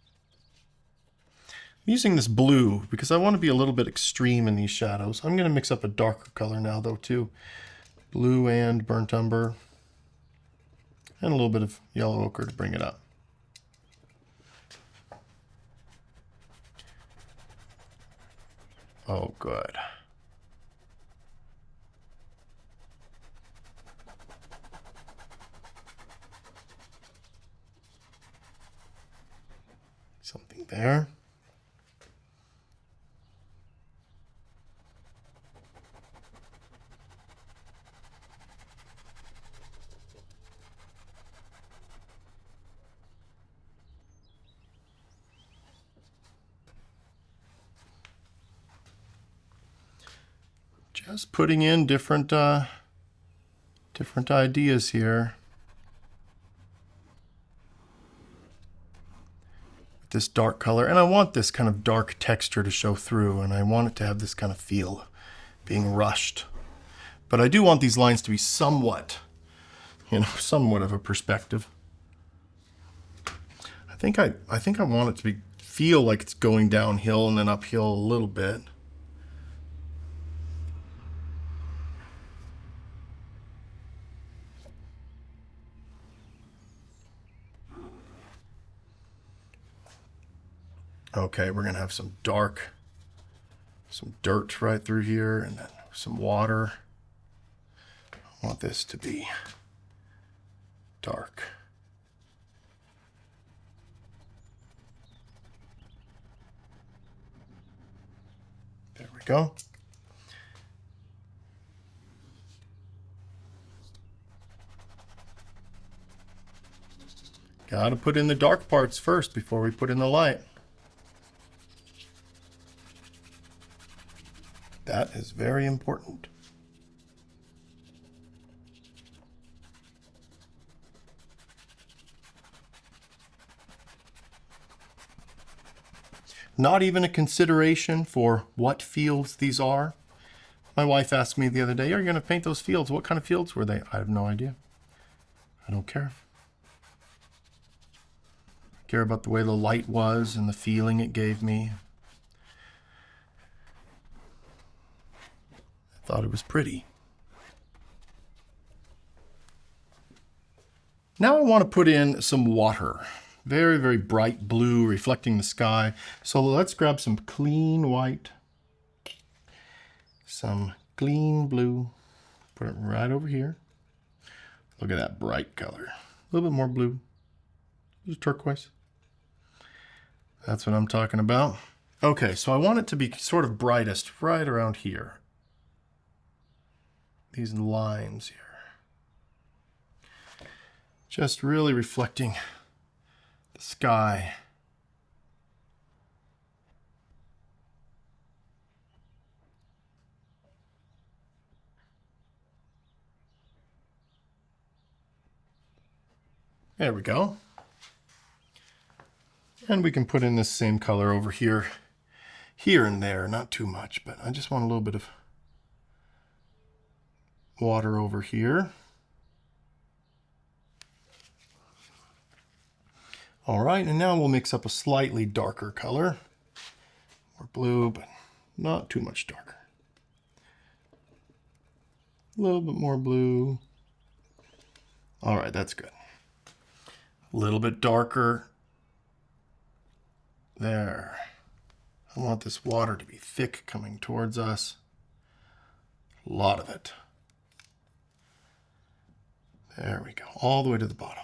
I'm using this blue because I want to be a little bit extreme in these shadows. I'm going to mix up a darker color now, though, too. Blue and burnt umber. And a little bit of yellow ochre to bring it up. Oh, good. Something there. Just putting in different ideas here. This dark color, and I want this kind of dark texture to show through, and I want it to have this kind of feel, being rushed. But I do want these lines to be somewhat of a perspective. I think I want it to feel like it's going downhill and then uphill a little bit. Okay, we're gonna have some dirt right through here, and then some water. I want this to be dark. There we go. Gotta put in the dark parts first before we put in the light. That is very important. Not even a consideration for what fields these are. My wife asked me the other day, are you going to paint those fields? What kind of fields were they? I have no idea. I don't care. I care about the way the light was and the feeling it gave me. Thought it was pretty. Now I want to put in some water. Very, very bright blue reflecting the sky. So let's grab some clean white, some clean blue, put it right over here. Look at that bright color. A little bit more blue. Just turquoise. That's what I'm talking about. Okay, so I want it to be sort of brightest right around here. These lines here. Just really reflecting the sky. There we go. And we can put in this same color over here, here and there, not too much, but I just want a little bit of water over here. All right, and now we'll mix up a slightly darker color. More blue, but not too much darker. A little bit more blue. All right, that's good. A little bit darker. There. I want this water to be thick coming towards us. A lot of it. There we go, all the way to the bottom.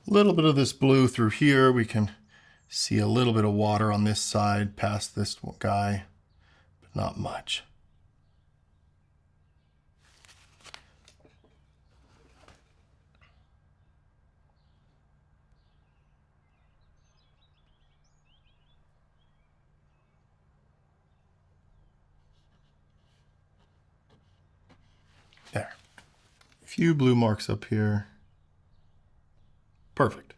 A little bit of this blue through here. We can see a little bit of water on this side past this guy, but not much. There. A few blue marks up here. Perfect.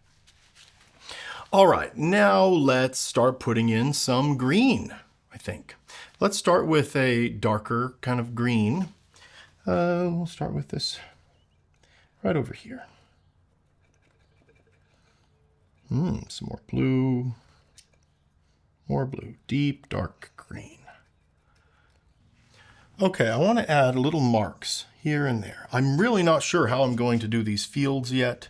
All right, now let's start putting in some green, I think. Let's start with a darker kind of green. We'll start with this right over here. Some more blue. More blue. Deep, dark green. Okay, I want to add little marks here and there. I'm really not sure how I'm going to do these fields yet.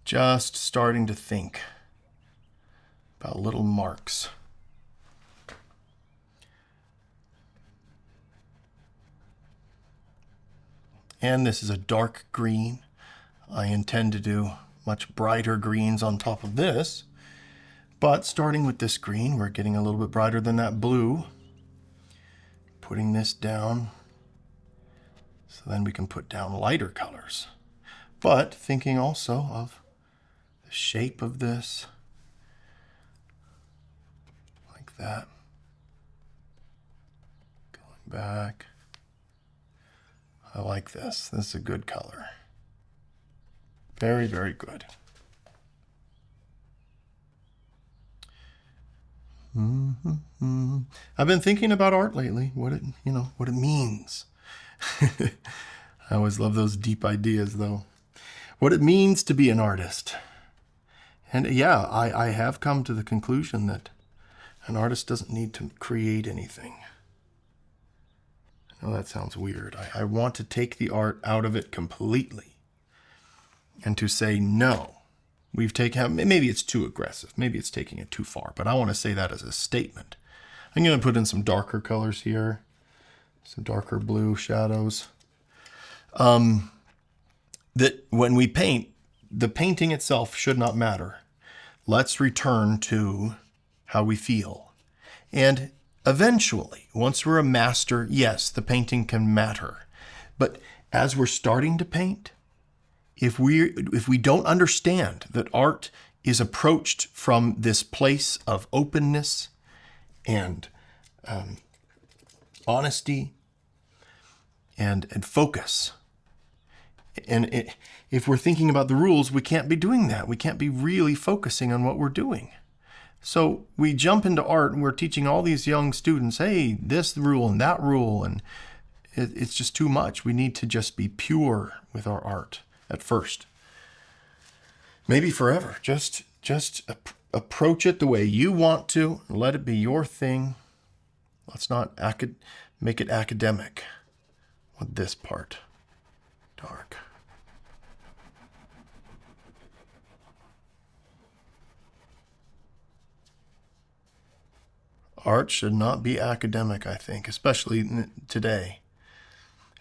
Just starting to think about little marks. And this is a dark green. I intend to do much brighter greens on top of this. But starting with this green, we're getting a little bit brighter than that blue. Putting this down, so then we can put down lighter colors. But thinking also of the shape of this, like that. Going back. I like this. This is a good color. Very, very good. I've been thinking about art lately, what it means. I always love those deep ideas, though. What it means to be an artist. And yeah, I have come to the conclusion that an artist doesn't need to create anything. I know that sounds weird. I want to take the art out of it completely and to say no. We've taken, maybe it's too aggressive, maybe it's taking it too far, but I want to say that as a statement. I'm going to put in some darker colors here, some darker blue shadows. That when we paint, the painting itself should not matter. Let's return to how we feel. And eventually, once we're a master, yes, the painting can matter. But as we're starting to paint, if we don't understand that art is approached from this place of openness and honesty and focus, and if we're thinking about the rules, we can't be doing that. We can't be really focusing on what we're doing. So we jump into art and we're teaching all these young students, hey, this rule and that rule, and it's just too much. We need to just be pure with our art at first. Maybe forever. Just approach it the way you want to. Let it be your thing. Let's not make it academic with this part. Dark. Art should not be academic, I think, especially today.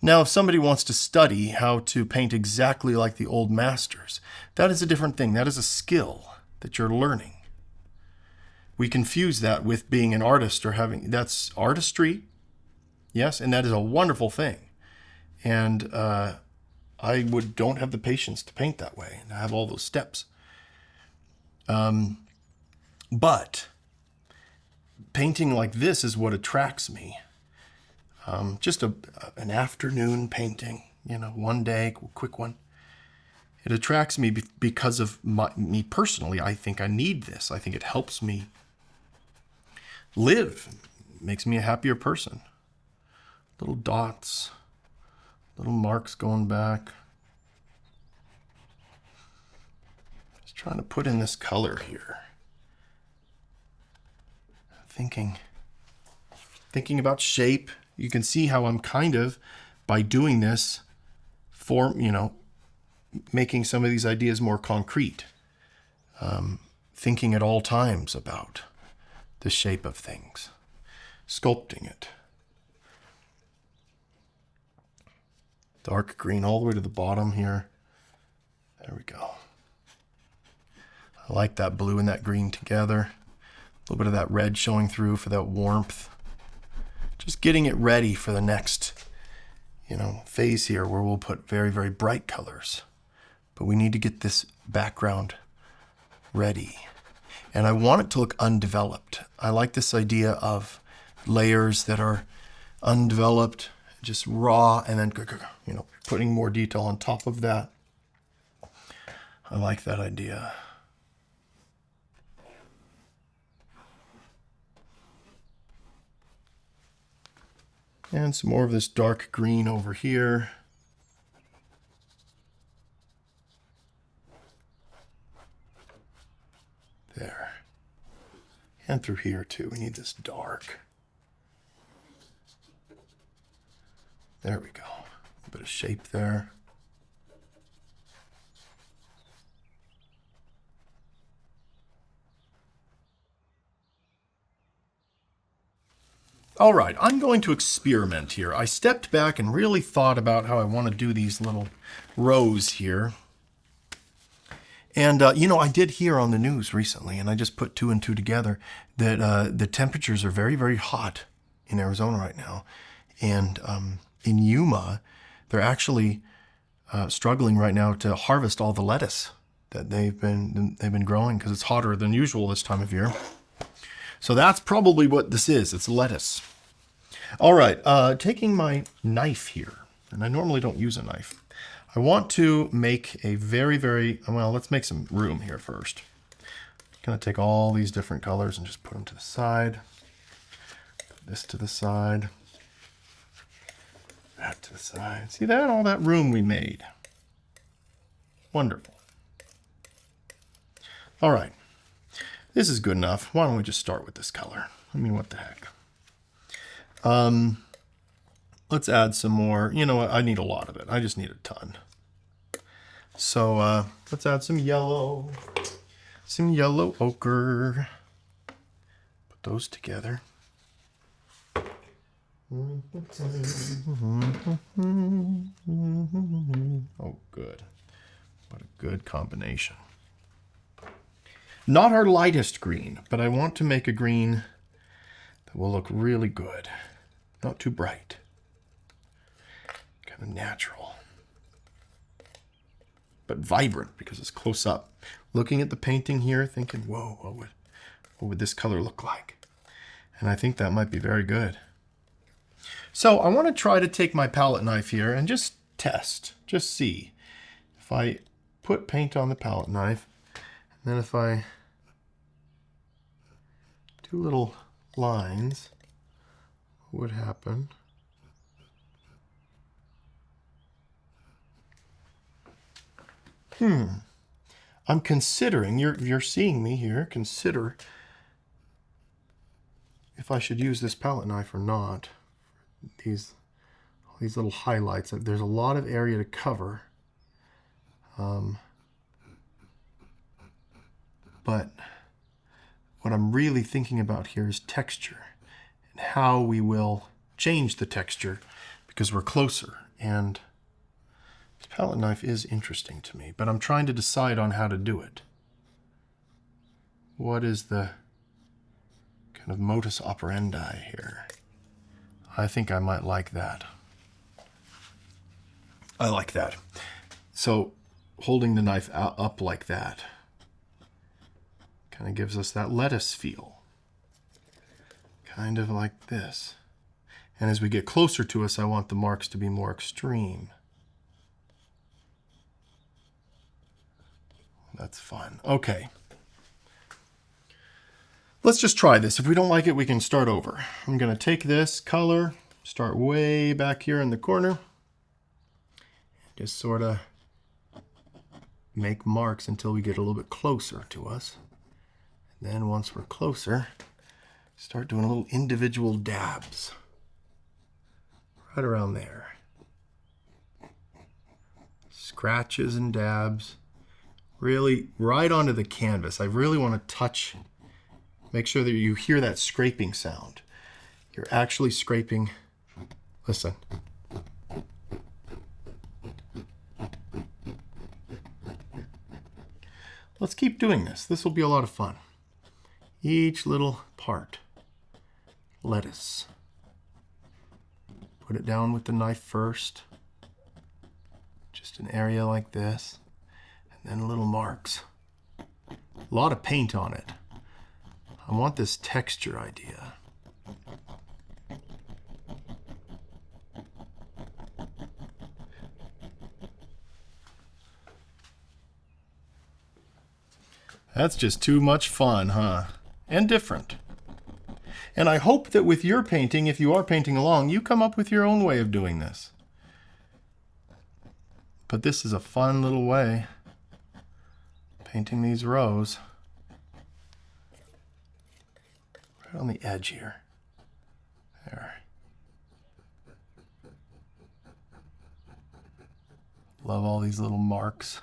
Now, if somebody wants to study how to paint exactly like the old masters, that is a different thing. That is a skill that you're learning. We confuse that with being an artist or having, that's artistry, yes, and that is a wonderful thing. And I don't have the patience to paint that way and have all those steps. But painting like this is what attracts me. Just an afternoon painting, one day, quick one. It attracts me because of me personally. I think I need this. I think it helps me live, makes me a happier person. Little dots, little marks going back. Just trying to put in this color here. Thinking about shape. You can see how I'm kind of, by doing this, making some of these ideas more concrete. Thinking at all times about the shape of things. Sculpting it. Dark green all the way to the bottom here. There we go. I like that blue and that green together. A little bit of that red showing through for that warmth. Just getting it ready for the next, phase here where we'll put very, very bright colors. But we need to get this background ready. And I want it to look undeveloped. I like this idea of layers that are undeveloped, just raw, and then, putting more detail on top of that. I like that idea. And some more of this dark green over here. There. And through here too, we need this dark. There we go. A bit of shape there. All right, I'm going to experiment here. I stepped back and really thought about how I want to do these little rows here. And, I did hear on the news recently, and I just put two and two together, that the temperatures are very, very hot in Arizona right now. And in Yuma, they're actually struggling right now to harvest all the lettuce that they've been growing because it's hotter than usual this time of year. So that's probably what this is. It's lettuce. All right, taking my knife here, and I normally don't use a knife. I want to make a let's make some room here first. I'm going to take all these different colors and just put them to the side. Put this to the side. That to the side. See that? All that room we made. Wonderful. All right. This is good enough. Why don't we just start with this color? What the heck? Let's add some more. You know what? I need a lot of it. I just need a ton. So let's add some yellow ochre. Put those together. Oh, good. What a good combination. Not our lightest green, but I want to make a green that will look really good. Not too bright. Kind of natural. But vibrant because it's close up. Looking at the painting here, thinking, whoa, what would this color look like? And I think that might be very good. So I want to try to take my palette knife here and just test, just see. If I put paint on the palette knife, and then if I do little lines, what would happen? I'm considering, you're seeing me here, consider if I should use this palette knife or not. These little highlights, there's a lot of area to cover. But what I'm really thinking about here is texture and how we will change the texture because we're closer. And this palette knife is interesting to me, but I'm trying to decide on how to do it. What is the kind of modus operandi here? I think I might like that. I like that. So holding the knife up like that kind of gives us that lettuce feel. Kind of like this. And as we get closer to us, I want the marks to be more extreme. That's fun. Okay. Let's just try this. If we don't like it, we can start over. I'm going to take this color, start way back here in the corner, just sort of make marks until we get a little bit closer to us. And then once we're closer, start doing little individual dabs right around there. Scratches and dabs, really right onto the canvas. I really want to touch, make sure that you hear that scraping sound. You're actually scraping, listen. Let's keep doing this. This will be a lot of fun. Each little part. Lettuce. Put it down with the knife first. Just an area like this. And then little marks. A lot of paint on it. I want this texture idea. That's just too much fun, huh? And different. And I hope that with your painting, if you are painting along, you come up with your own way of doing this. But this is a fun little way. Painting these rows. Right on the edge here. There. Love all these little marks.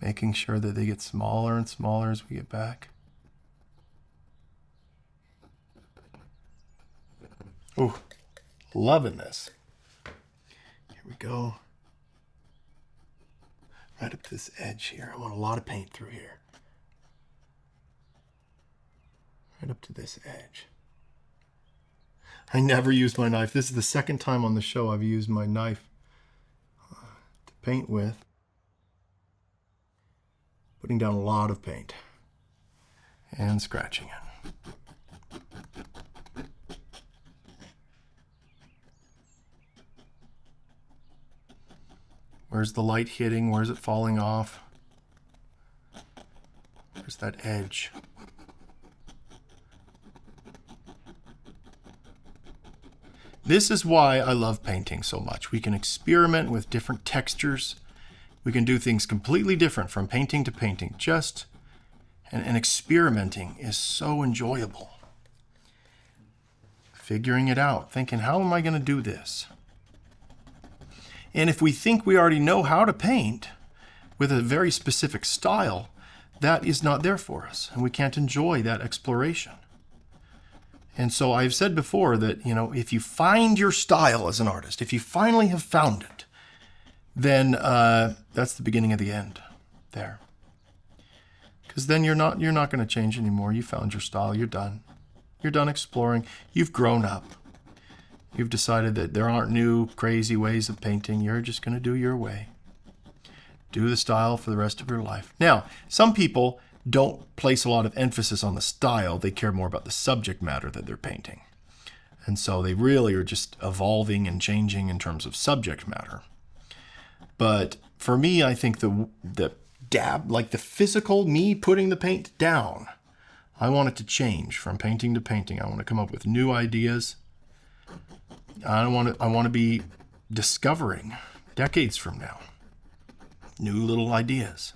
Making sure that they get smaller and smaller as we get back. Ooh, loving this. Here we go. Right up this edge here. I want a lot of paint through here. Right up to this edge. I never used my knife. This is the second time on the show I've used my knife to paint with. Putting down a lot of paint and scratching it. Where's the light hitting? Where's it falling off? Where's that edge? This is why I love painting so much. We can experiment with different textures. We can do things completely different from painting to painting. And experimenting is so enjoyable. Figuring it out, thinking, how am I going to do this? And if we think we already know how to paint with a very specific style, that is not there for us, and we can't enjoy that exploration. And so I've said before that, if you find your style as an artist, if you finally have found it, then that's the beginning of the end there. Because then you're not going to change anymore. You found your style. You're done. You're done exploring. You've grown up. You've decided that there aren't new crazy ways of painting. You're just going to do your way. Do the style for the rest of your life. Now, some people don't place a lot of emphasis on the style. They care more about the subject matter that they're painting. And so they really are just evolving and changing in terms of subject matter. But for me, I think the dab, like the physical, me putting the paint down, I want it to change from painting to painting. I want to come up with new ideas. I want to be discovering decades from now new little ideas.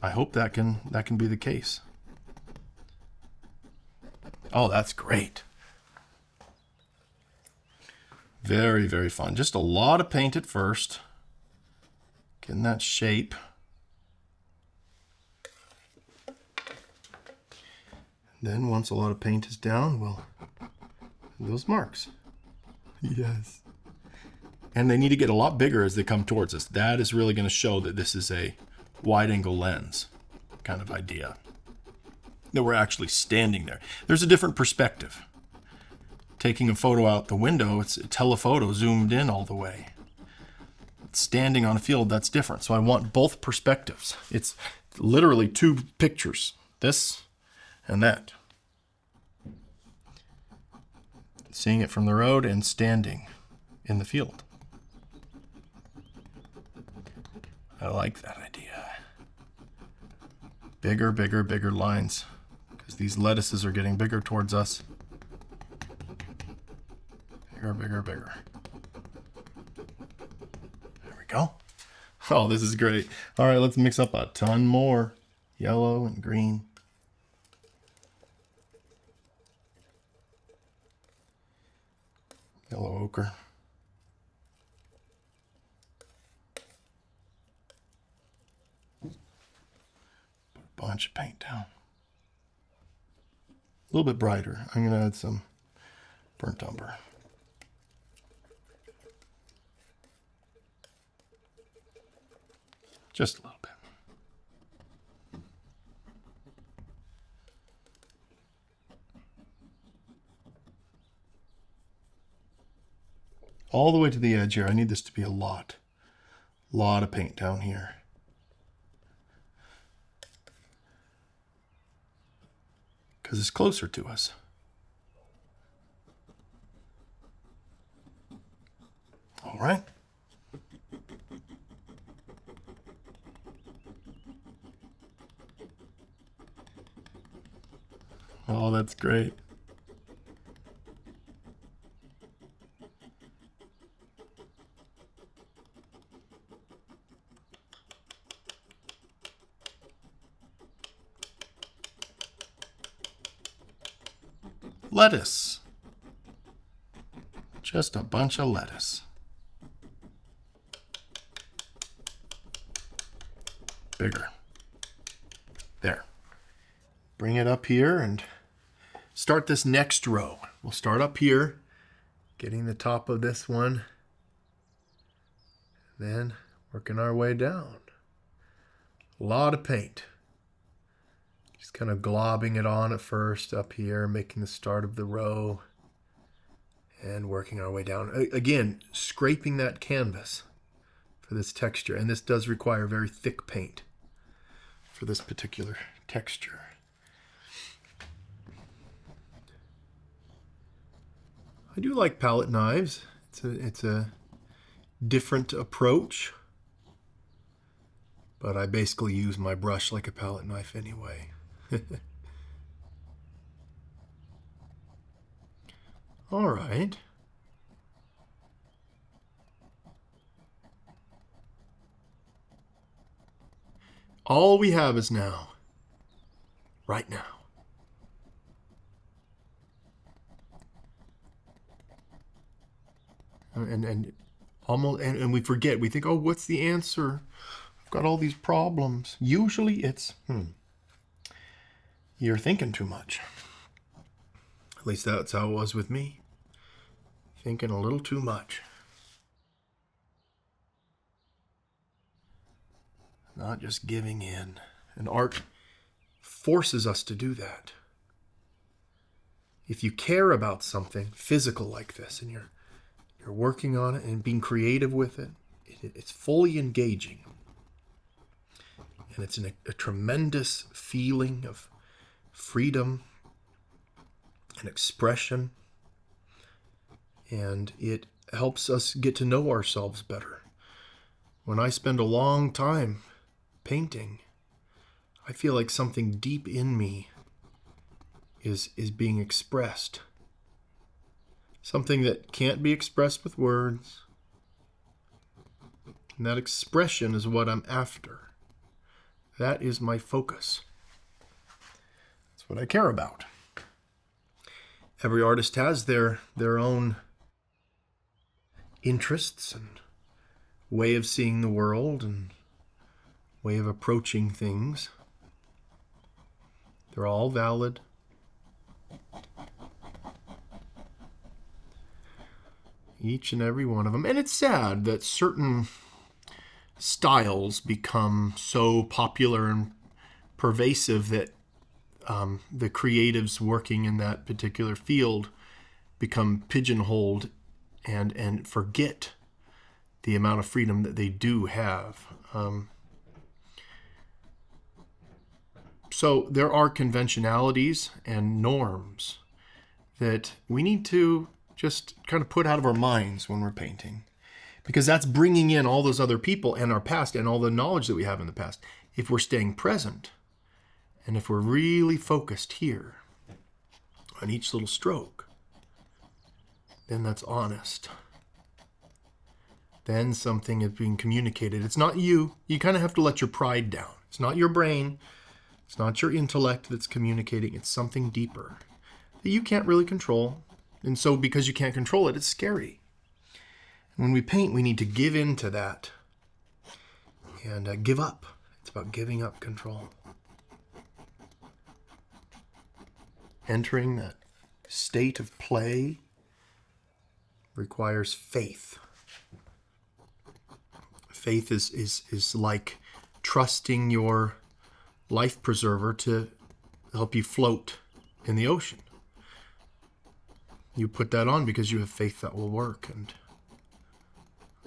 I hope that can be the case. Oh, that's great. Very, very fun. Just a lot of paint at first. Getting that shape. Then once a lot of paint is down, we'll those marks. Yes. And they need to get a lot bigger as they come towards us. That is really going to show that this is a wide angle lens kind of idea. That we're actually standing there. There's a different perspective. Taking a photo out the window, it's a telephoto zoomed in all the way. Standing on a field, that's different. So I want both perspectives. It's literally two pictures, this and that. Seeing it from the road and standing in the field. I like that idea. Bigger, bigger, bigger lines, because these lettuces are getting bigger towards us. Bigger, bigger, bigger. There we go. Oh, this is great. All right, let's mix up a ton more yellow and green. Yellow ochre. Put a bunch of paint down. A little bit brighter. I'm going to add some burnt umber. Just a little bit. All the way to the edge here. I need this to be a lot of paint down here. Because it's closer to us. All right. Oh, that's great. Lettuce. Just a bunch of lettuce. Bigger. There. Bring it up here and start this next row. We'll start up here, getting the top of this one, then working our way down. A lot of paint. Just kind of globbing it on at first up here, making the start of the row, and working our way down. Again, scraping that canvas for this texture. And this does require very thick paint for this particular texture. I do like palette knives. It's a different approach, but I basically use my brush like a palette knife anyway. All right. All we have is now, right now. And almost, and we forget. We think, oh, what's the answer? I've got all these problems. Usually it's, you're thinking too much. At least that's how it was with me. Thinking a little too much. Not just giving in. And art forces us to do that. If you care about something physical like this, and you're working on it and being creative with it, it's fully engaging. And it's a tremendous feeling of freedom and expression. And it helps us get to know ourselves better. When I spend a long time painting, I feel like something deep in me is being expressed. Something that can't be expressed with words. And that expression is what I'm after. That is my focus. That's what I care about. Every artist has their own interests and way of seeing the world and way of approaching things. They're all valid. Each and every one of them. And it's sad that certain styles become so popular and pervasive that the creatives working in that particular field become pigeonholed and forget the amount of freedom that they do have. So there are conventionalities and norms that we need to just kind of put out of our minds when we're painting, because that's bringing in all those other people and our past and all the knowledge that we have in the past. If we're staying present and if we're really focused here on each little stroke, then that's honest. Then something is being communicated. It's not you. You kind of have to let your pride down. It's not your brain. It's not your intellect that's communicating. It's something deeper that you can't really control. And so because you can't control it, it's scary. And when we paint, we need to give in to that and give up. It's about giving up control. Entering that state of play requires faith. Faith is like trusting your life preserver to help you float in the ocean. You put that on because you have faith that will work. And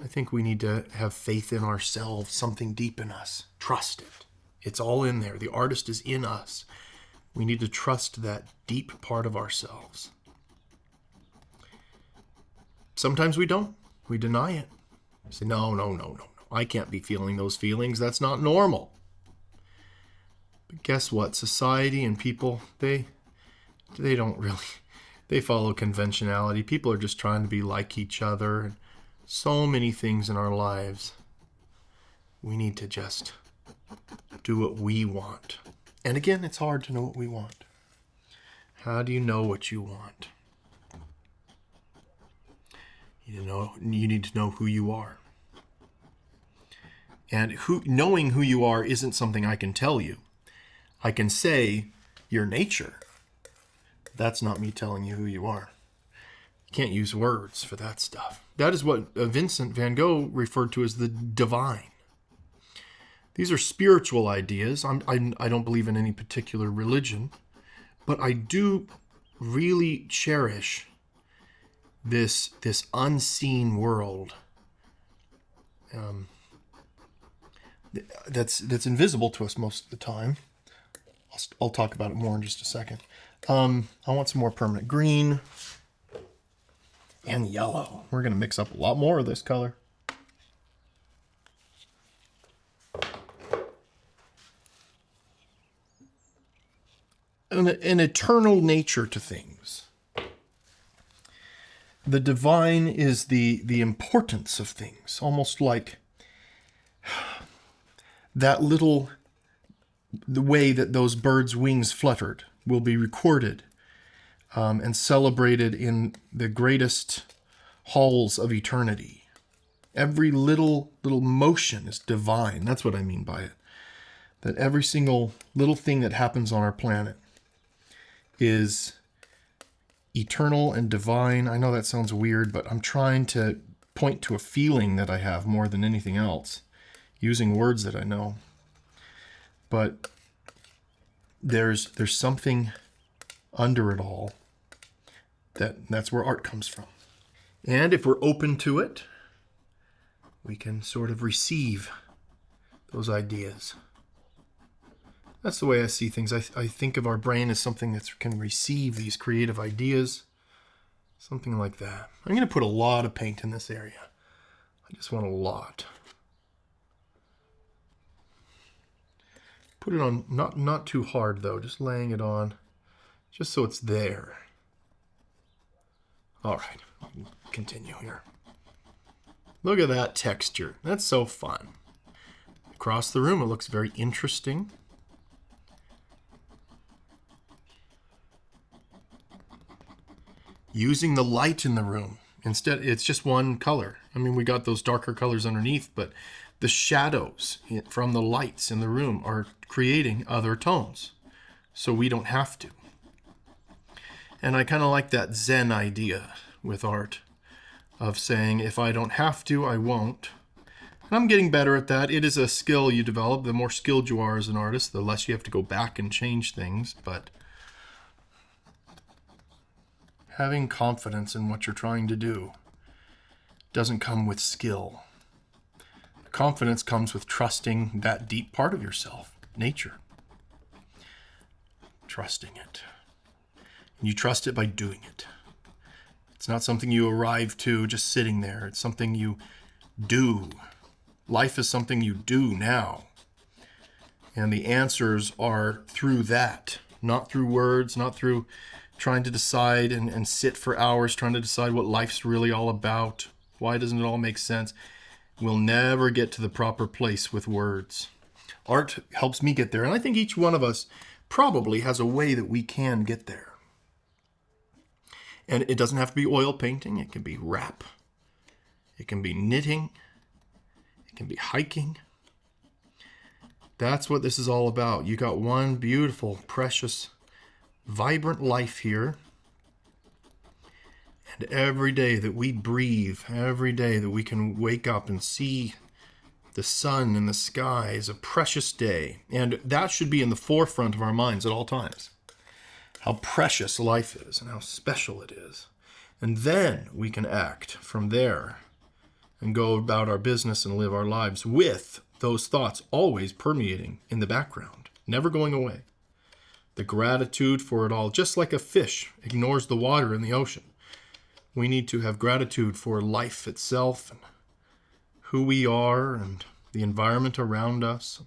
I think we need to have faith in ourselves, something deep in us. Trust it. It's all in there. The artist is in us. We need to trust that deep part of ourselves. Sometimes we don't. We deny it. We say, no. I can't be feeling those feelings. That's not normal. But guess what? Society and people, they don't really, they follow conventionality. People are just trying to be like each other. And so many things in our lives. We need to just do what we want. And again, it's hard to know what we want. How do you know what you want? You need to know who you are. And knowing who you are isn't something I can tell you. I can say your nature. That's not me telling you who you are. You can't use words for that stuff. That is what Vincent van Gogh referred to as the divine. These are spiritual ideas. I don't believe in any particular religion, but I do really cherish this unseen world that's invisible to us most of the time. I'll talk about it more in just a second. I want some more permanent green and yellow. We're going to mix up a lot more of this color. An eternal nature to things. The divine is the importance of things, almost like that the way that those birds' wings fluttered will be recorded and celebrated in the greatest halls of eternity. Every little motion is divine. That's what I mean by it. That every single little thing that happens on our planet is eternal and divine. I know that sounds weird, but I'm trying to point to a feeling that I have more than anything else, using words that I know. But there's something under it all that's where art comes from. And if we're open to it, we can sort of receive those ideas. That's the way I see things. I think of our brain as something that can receive these creative ideas, something like that. I'm going to put a lot of paint in this area. I just want a lot. Put it on, not too hard though, just laying it on, just so it's there. All right, continue here. Look at that texture. That's so fun. Across the room, it looks very interesting. Using the light in the room. Instead, it's just one color. I mean, we got those darker colors underneath, but the shadows from the lights in the room are creating other tones, so we don't have to. And I kind of like that Zen idea with art of saying, if I don't have to, I won't. And I'm getting better at that. It is a skill you develop. The more skilled you are as an artist, the less you have to go back and change things. But having confidence in what you're trying to do doesn't come with skill. Confidence comes with trusting that deep part of yourself, nature. Trusting it. And you trust it by doing it. It's not something you arrive to just sitting there. It's something you do. Life is something you do now. And the answers are through that, not through words, not through trying to decide and sit for hours trying to decide what life's really all about. Why doesn't it all make sense? We'll never get to the proper place with words. Art helps me get there, and I think each one of us probably has a way that we can get there. And it doesn't have to be oil painting. It can be wrap. It can be knitting. It can be hiking. That's what this is all about. You got one beautiful, precious, vibrant life here. And every day that we breathe, every day that we can wake up and see the sun in the sky is a precious day. And that should be in the forefront of our minds at all times. How precious life is and how special it is. And then we can act from there and go about our business and live our lives with those thoughts always permeating in the background, never going away. The gratitude for it all, just like a fish ignores the water in the ocean. We need to have gratitude for life itself and who we are and the environment around us.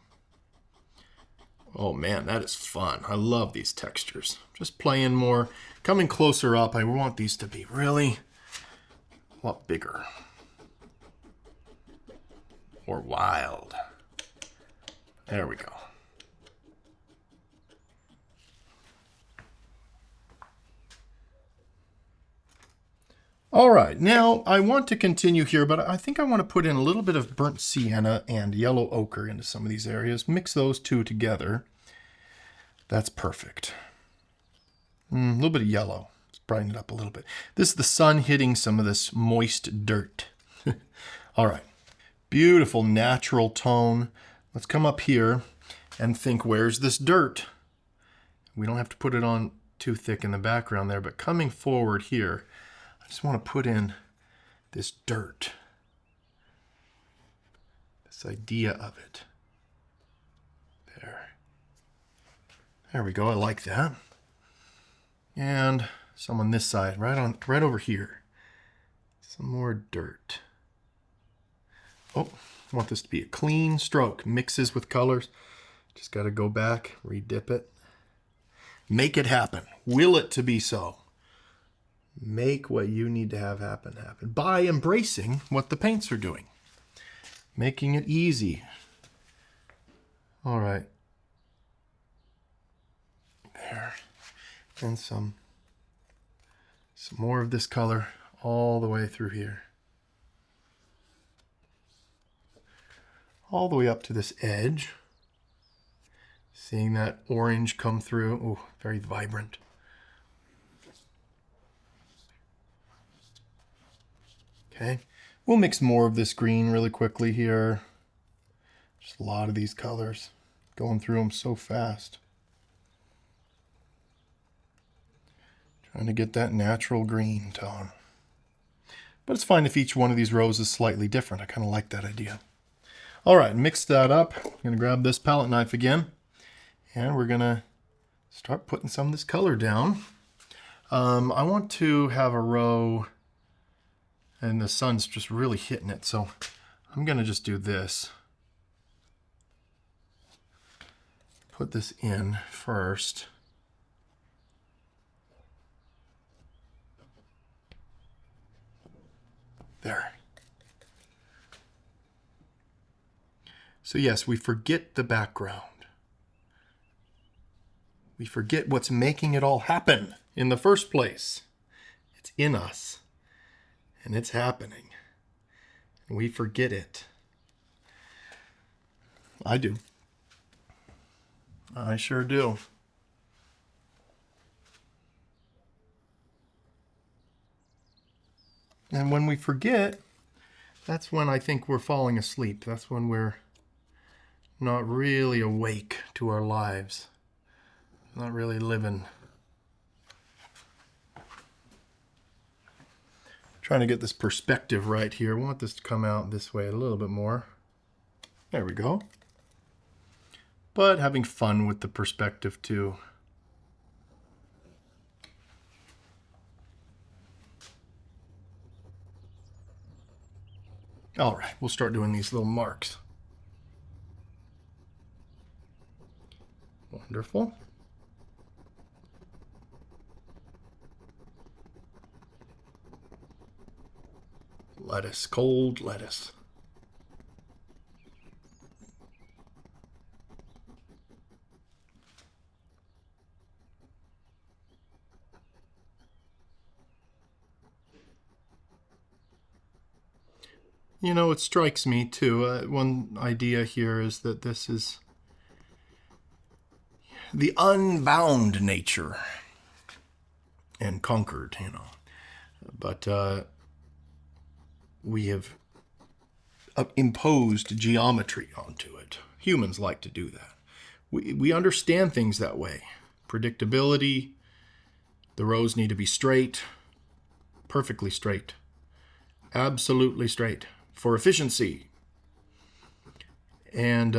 Oh man, that is fun. I love these textures. Just playing more, coming closer up. I want these to be really a lot bigger. Or wild. There we go. All right, now I want to continue here, but I think I want to put in a little bit of burnt sienna and yellow ochre into some of these areas. Mix those two together. That's perfect. A little bit of yellow. Let's brighten it up a little bit. This is the sun hitting some of this moist dirt. All right, beautiful natural tone. Let's come up here and think, where's this dirt? We don't have to put it on too thick in the background there, but coming forward here, I just want to put in this dirt, this idea of it. There we go. I like that. And some on this side, right over here. Some more dirt. Oh, I want this to be a clean stroke. Mixes with colors. Just got to go back, redip it. Make it happen. Will it to be so. Make what you need to have happen by embracing what the paints are doing. Making it easy. All right. There. And some more of this color all the way through here. All the way up to this edge. Seeing that orange come through. Oh, very vibrant. Okay, we'll mix more of this green really quickly here. Just a lot of these colors, going through them so fast. Trying to get that natural green tone. But it's fine if each one of these rows is slightly different. I kind of like that idea. All right, mix that up. I'm going to grab this palette knife again. And we're going to start putting some of this color down. I want to have a row, and the sun's just really hitting it. So I'm going to just do this. Put this in first. There. So yes, we forget the background. We forget what's making it all happen in the first place. It's in us, and it's happening. And we forget it. I do. I sure do. And when we forget, that's when I think we're falling asleep. That's when we're not really awake to our lives. Not really living. Trying to get this perspective right here. I want this to come out this way a little bit more. There we go. But having fun with the perspective too. All right, we'll start doing these little marks. Wonderful. Lettuce, cold lettuce. You know, it strikes me too. One idea here is that this is the unbound nature and conquered, you know. But we have imposed geometry onto it. Humans like to do that. We understand things that way. Predictability, the rows need to be straight, perfectly straight, absolutely straight for efficiency. And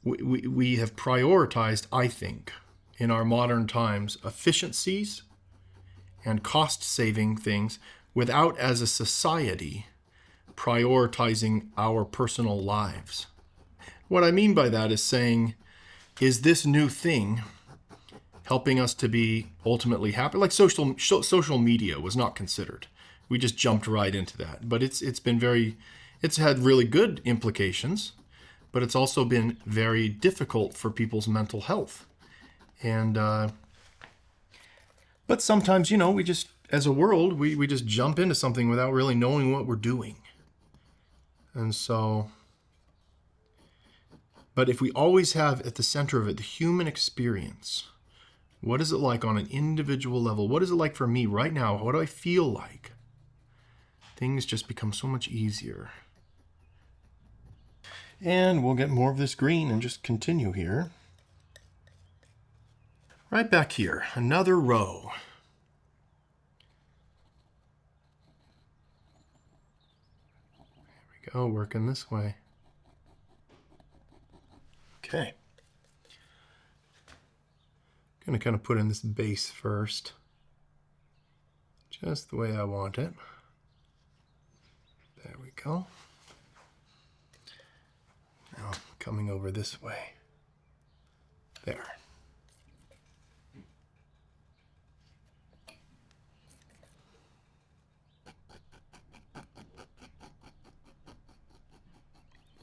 we have prioritized, I think, in our modern times, efficiencies and cost-saving things without, as a society, prioritizing our personal lives. What I mean by that is saying, is this new thing helping us to be ultimately happy? Like social media was not considered. We just jumped right into that. But it's had really good implications, but it's also been very difficult for people's mental health. And but sometimes, you know, we just, as a world, we just jump into something without really knowing what we're doing. And so, but if we always have at the center of it the human experience, what is it like on an individual level? What is it like for me right now? What do I feel like? Things just become so much easier. And we'll get more of this green and just continue here. Right back here, another row. There we go, working this way. Okay. I'm going to kind of put in this base first. Just the way I want it. There we go. Now coming over this way. There.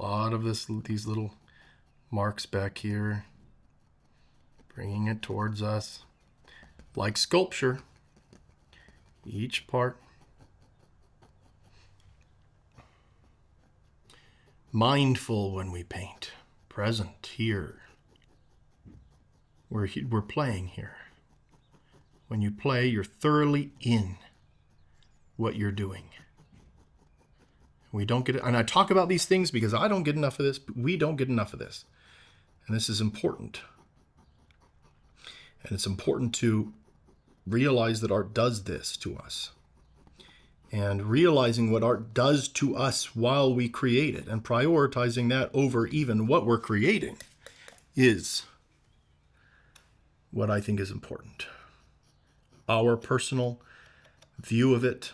A lot of these little marks back here, bringing it towards us, like sculpture, each part. Mindful when we paint, present here. We're playing here. When you play, you're thoroughly in what you're doing. We don't get it, and I talk about these things because I don't get enough of this. But we don't get enough of this. And this is important. And it's important to realize that art does this to us. And realizing what art does to us while we create it and prioritizing that over even what we're creating is what I think is important. Our personal view of it,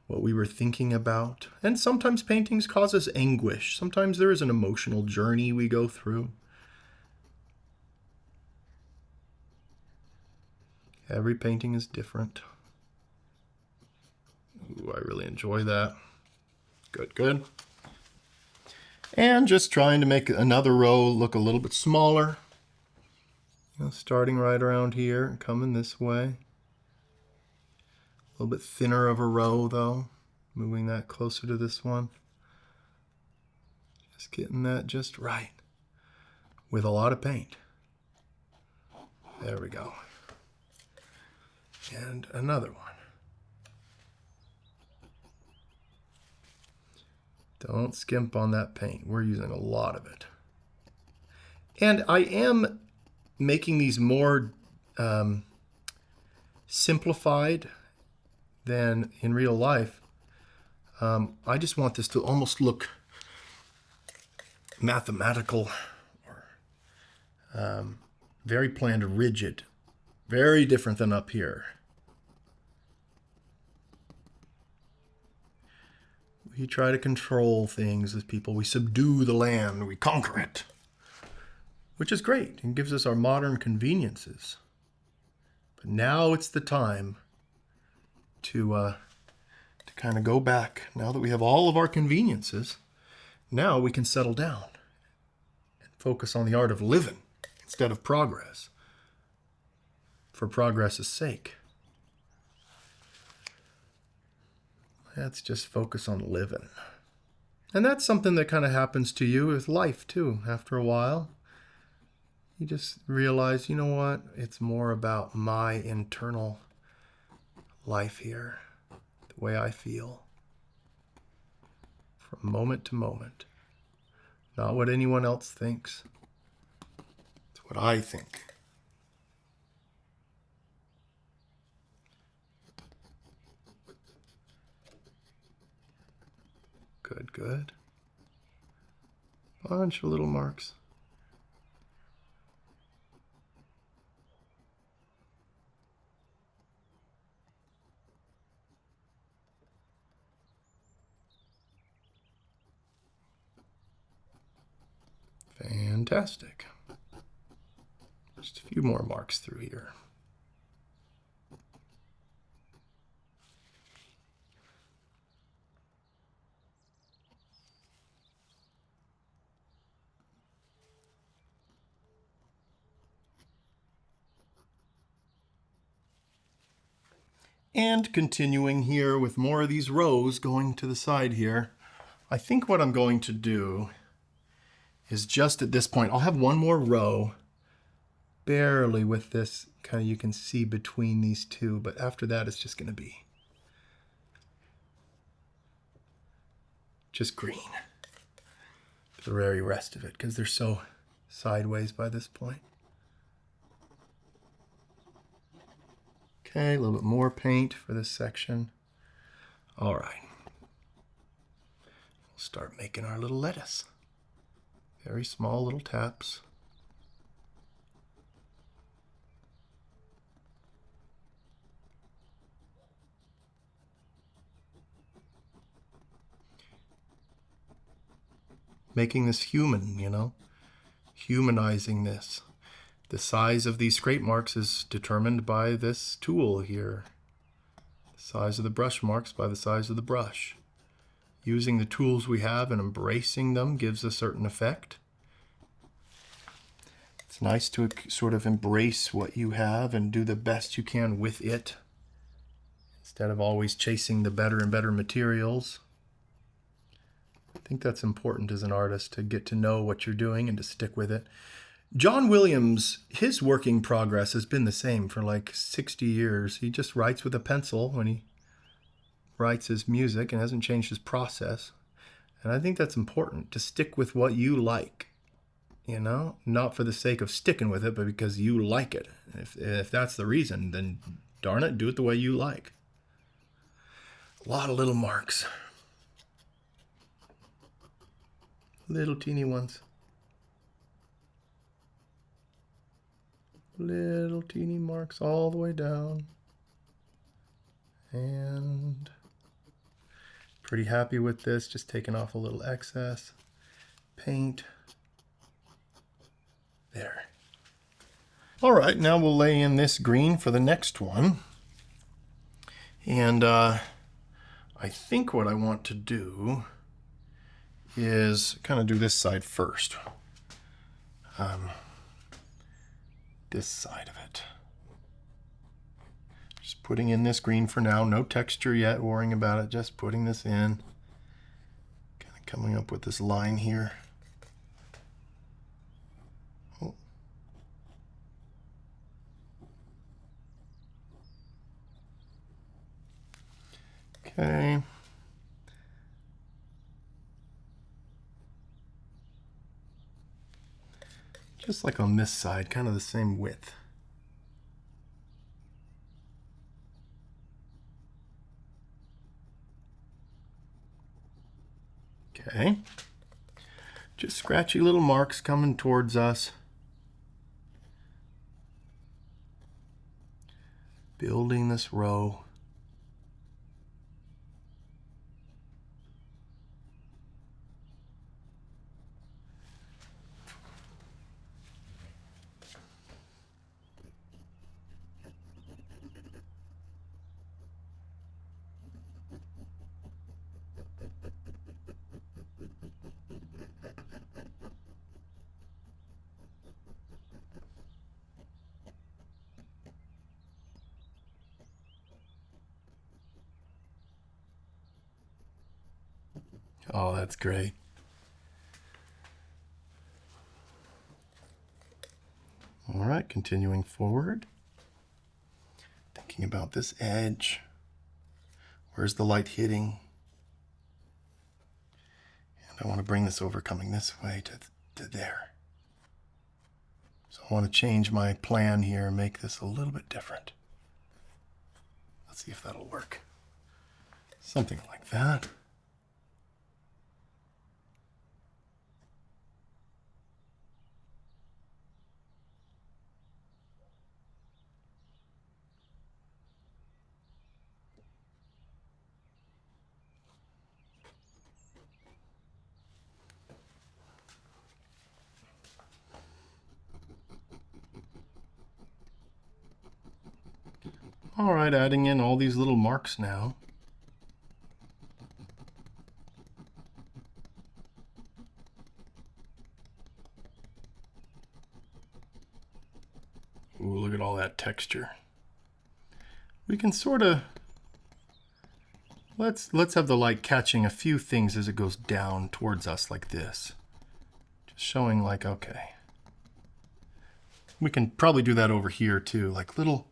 what we were thinking about. And sometimes paintings cause us anguish. Sometimes there is an emotional journey we go through. Every painting is different. Ooh, I really enjoy that. Good, good. And just trying to make another row look a little bit smaller. You know, starting right around here and coming this way. A little bit thinner of a row though. Moving that closer to this one. Just getting that just right. With a lot of paint. There we go. And another one. Don't skimp on that paint. We're using a lot of it. And I am making these more simplified than in real life. I just want this to almost look mathematical, or very planned, rigid, very different than up here. We try to control things as people. We subdue the land, we conquer it, which is great and gives us our modern conveniences. But now it's the time to kind of go back. Now that we have all of our conveniences, now we can settle down and focus on the art of living instead of progress, for progress's sake. Let's just focus on living. And that's something that kind of happens to you with life too. After a while, you just realize, you know what? It's more about my internal life here, the way I feel, from moment to moment. Not what anyone else thinks. It's what I think. Good, good. Bunch of little marks. Fantastic. Just a few more marks through here. And continuing here with more of these rows going to the side here, I think what I'm going to do is just at this point, I'll have one more row barely with this, kind of you can see between these two, but after that it's just going to be just green for the very rest of it because they're so sideways by this point. Okay, a little bit more paint for this section. All right. We'll start making our little lettuce. Very small little taps. Making this human, you know, humanizing this. The size of these scrape marks is determined by this tool here. The size of the brush marks by the size of the brush. Using the tools we have and embracing them gives a certain effect. It's nice to sort of embrace what you have and do the best you can with it, instead of always chasing the better and better materials. I think that's important as an artist, to get to know what you're doing and to stick with it. John Williams, his working progress has been the same for like 60 years. He just writes with a pencil when he writes his music and hasn't changed his process. And I think that's important, to stick with what you like, you know, not for the sake of sticking with it, but because you like it. If that's the reason, then darn it, do it the way you like. A lot of little marks. Little teeny ones. Little teeny marks all the way down. And pretty happy with this, just taking off a little excess paint. There. All right, now we'll lay in this green for the next one. And I think what I want to do is kind of do this side first. This side of it. Just putting in this green for now. No texture yet, worrying about it. Just putting this in. Kind of coming up with this line here. Oh. Okay. Just like on this side, kind of the same width. Okay. Just scratchy little marks coming towards us. Building this row. Oh, that's great. All right, continuing forward. Thinking about this edge. Where's the light hitting? And I want to bring this over coming this way to there. So I want to change my plan here and make this a little bit different. Let's see if that'll work. Something like that. All right, adding in all these little marks now. Ooh, look at all that texture. We can sort of, let's have the light catching a few things as it goes down towards us like this. Just showing like, okay. We can probably do that over here too, like little,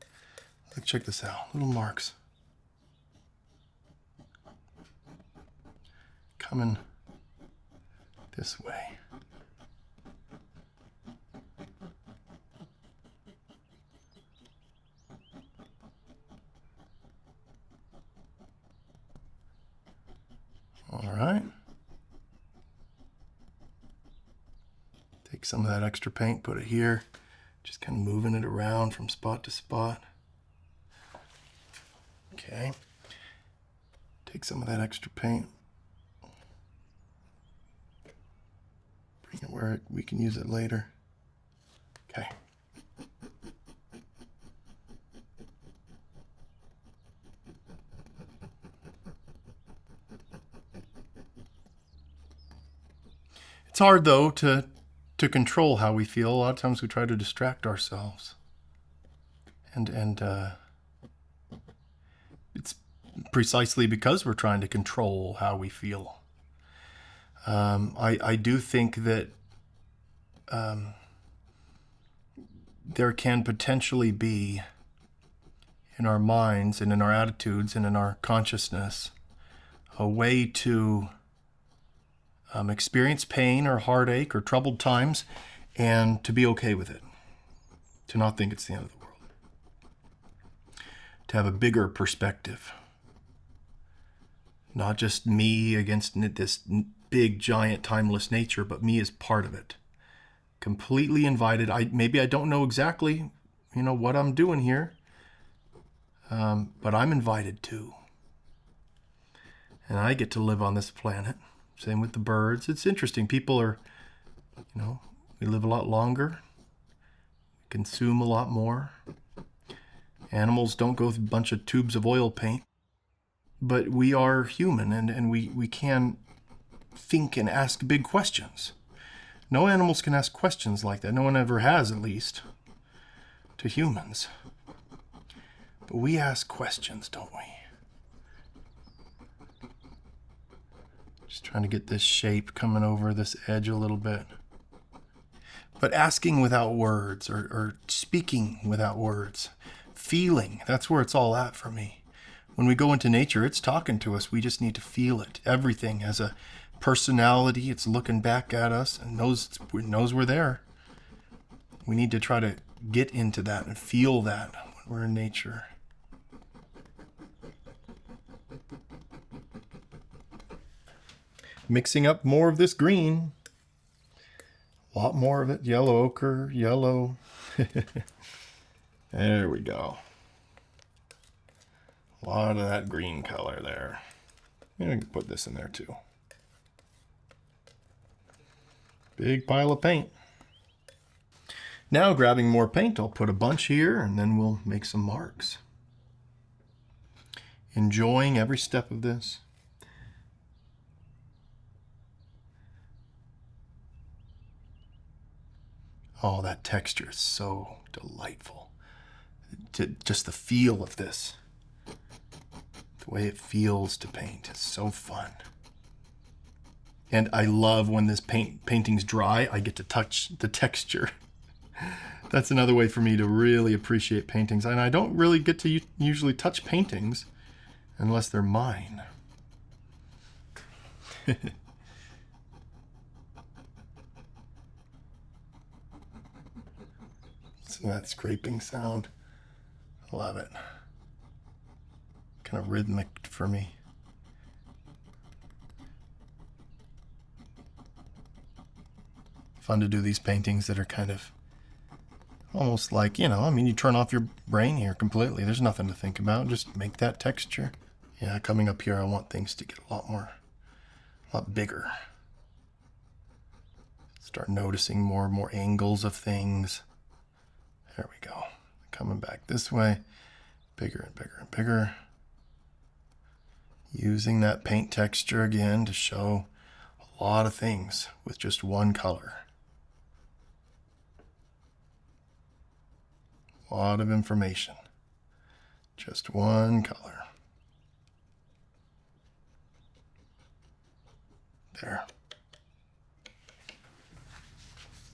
check this out, little marks. Coming this way. All right. Take some of that extra paint, put it here. Just kind of moving it around from spot to spot. Okay. Take some of that extra paint. Bring it where we can use it later. Okay. It's hard though to control how we feel. A lot of times we try to distract ourselves. And it's precisely because we're trying to control how we feel. I do think that there can potentially be in our minds and in our attitudes and in our consciousness a way to experience pain or heartache or troubled times and to be okay with it, to not think it's the end of the world, to have a bigger perspective, not just me against this big giant timeless nature, but me as part of it, completely invited. Maybe I don't know exactly what I'm doing here, but I'm invited too, and I get to live on this planet. Same with the birds. It's interesting. People are, we live a lot longer, consume a lot more. Animals don't go with a bunch of tubes of oil paint. But we are human, and we can think and ask big questions. No animals can ask questions like that. No one ever has, at least, to humans. But we ask questions, don't we? Just trying to get this shape coming over this edge a little bit. But asking without words or speaking without words. Feeling, that's where it's all at for me. When we go into nature, it's talking to us. We just need to feel it. Everything has a personality. It's looking back at us and knows we're there. We need to try to get into that and feel that when we're in nature. Mixing up more of this green. A lot more of it. Yellow ochre, yellow. There we go. A lot of that green color there. And we can put this in there too. Big pile of paint. Now grabbing more paint, I'll put a bunch here and then we'll make some marks. Enjoying every step of this. Oh, that texture is so delightful. Just the feel of this. The way it feels to paint is so fun. And I love when this painting's dry, I get to touch the texture. That's another way for me to really appreciate paintings. And I don't really get to usually touch paintings unless they're mine. So that scraping sound, I love it. Kind of rhythmic for me. Fun to do these paintings that are kind of almost like, you know, I mean, you turn off your brain here completely. There's nothing to think about. Just make that texture. Yeah, coming up here, I want things to get a lot bigger. Start noticing more and more angles of things. There we go. Coming back this way, bigger and bigger and bigger. Using that paint texture again to show a lot of things with just one color. A lot of information. Just one color. There.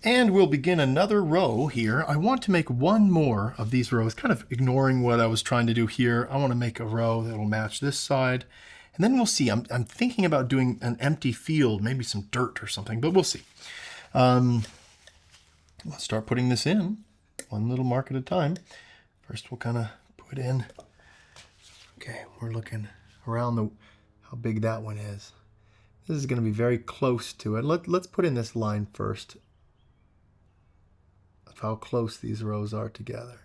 And we'll begin another row here. I want to make one more of these rows, kind of ignoring what I was trying to do here. I want to make a row that will match this side. And then we'll see. I'm thinking about doing an empty field, maybe some dirt or something, but we'll see. Let's start putting this in, one little mark at a time. First we'll kind of put in, okay, we're looking around how big that one is. This is going to be very close to it. Let's put in this line first of how close these rows are together.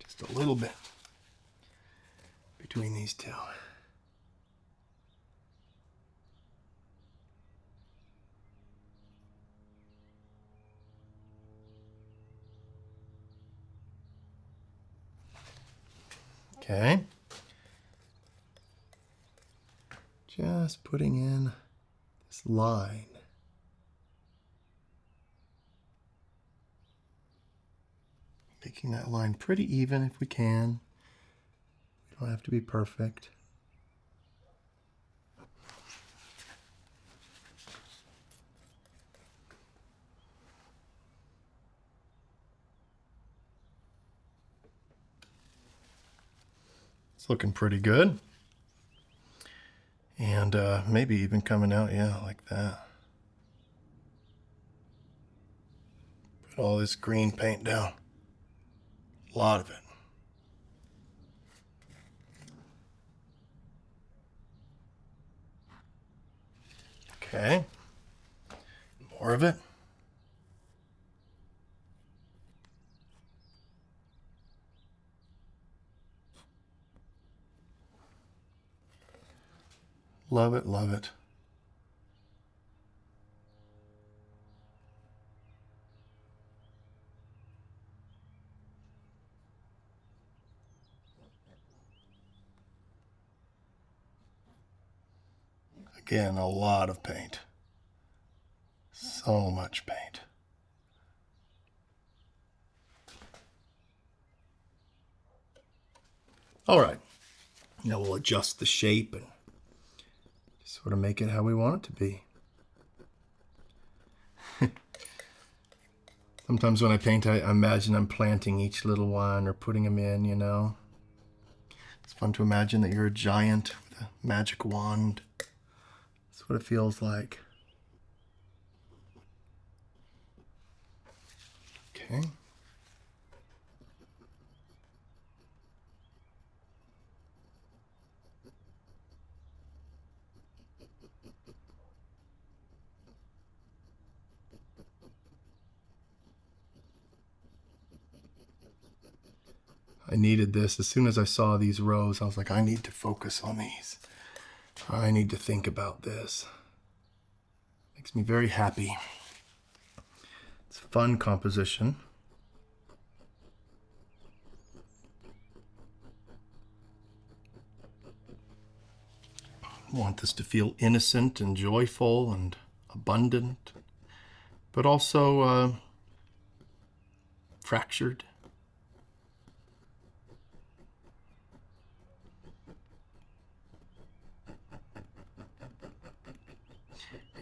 Just a little bit between these two. Okay. Just putting in this line. Making that line pretty even if we can. We don't have to be perfect. It's looking pretty good. And maybe even coming out, yeah, like that. Put all this green paint down. A lot of it. Okay. More of it. Love it, love it. Again, a lot of paint. So much paint. All right. Now we'll adjust the shape and sort of make it how we want it to be. Sometimes when I paint, I imagine I'm planting each little one or putting them in, you know. It's fun to imagine that you're a giant with a magic wand. That's what it feels like. Okay. I needed this. As soon as I saw these rows, I was like, I need to focus on these. I need to think about this. Makes me very happy. It's a fun composition. I want this to feel innocent and joyful and abundant, but also fractured.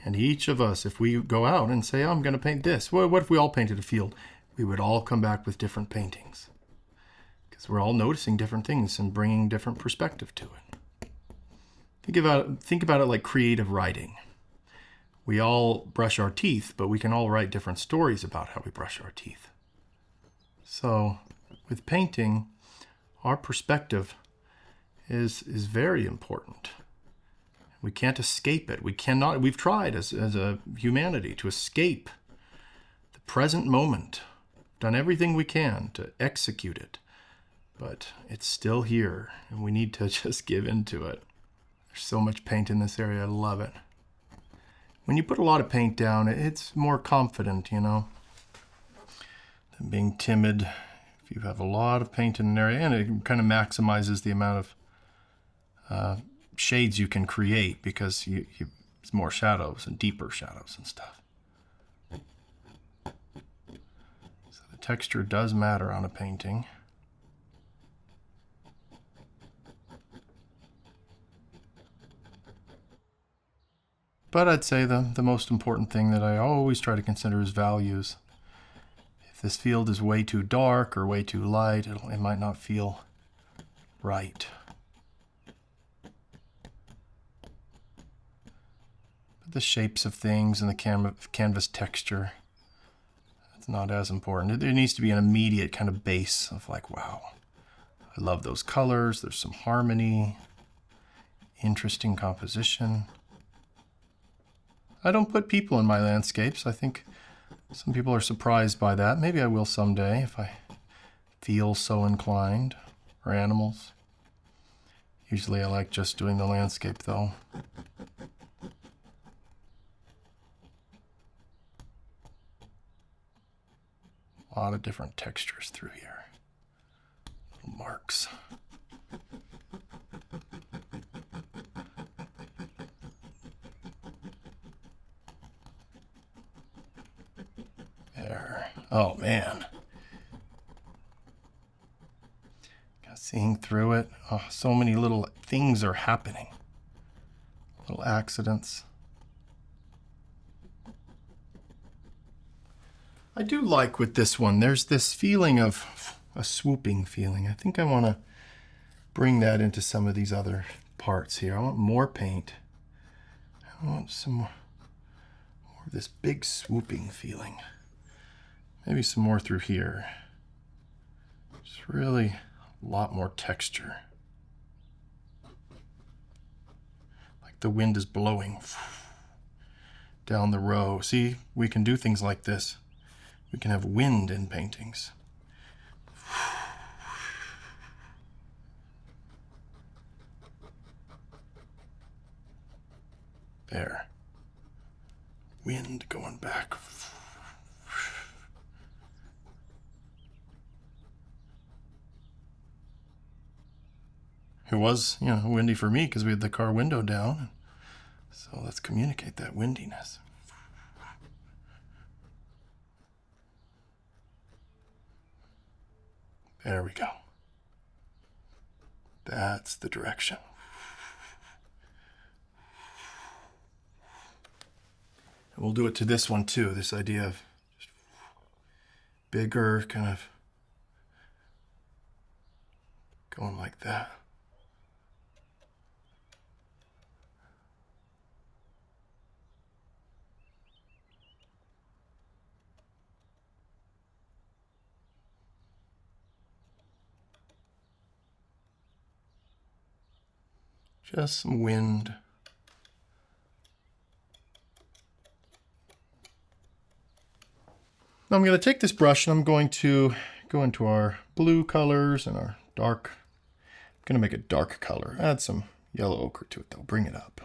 And each of us, if we go out and say, oh, I'm going to paint this, well, what if we all painted a field? We would all come back with different paintings, because we're all noticing different things and bringing different perspective to it. Think about it like creative writing. We all brush our teeth, but we can all write different stories about how we brush our teeth. So with painting, our perspective is very important. We can't escape it. We've tried as a humanity to escape the present moment, done everything we can to execute it, but it's still here and we need to just give into it. There's so much paint in this area. I love it. When you put a lot of paint down, it's more confident, you know, than being timid. If you have a lot of paint in an area, and it kind of maximizes the amount of shades you can create, because it's more shadows and deeper shadows and stuff. So the texture does matter on a painting. But I'd say the most important thing that I always try to consider is values. If this field is way too dark or way too light, it might not feel right. But the shapes of things and the canvas texture, it's not as important. There needs to be an immediate kind of base of like, wow, I love those colors. There's some harmony, interesting composition. I don't put people in my landscapes. I think some people are surprised by that. Maybe I will someday if I feel so inclined. Or animals. Usually I like just doing the landscape though. A lot of different textures through here. Little marks. There. Oh man. Seeing through it. Oh, so many little things are happening. Little accidents. I do like with this one, there's this feeling of a swooping feeling. I think I want to bring that into some of these other parts here. I want more paint. I want some more of this big swooping feeling. Maybe some more through here. Just really a lot more texture. Like the wind is blowing down the row. See, we can do things like this. We can have wind in paintings. There. Wind going back. It was, windy for me because we had the car window down. So let's communicate that windiness. There we go. That's the direction. And we'll do it to this one too, this idea of bigger, kind of going like that. Just some wind. Now I'm going to take this brush and I'm going to go into our blue colors and our dark. I'm going to make a dark color. Add some yellow ochre to it though. Bring it up.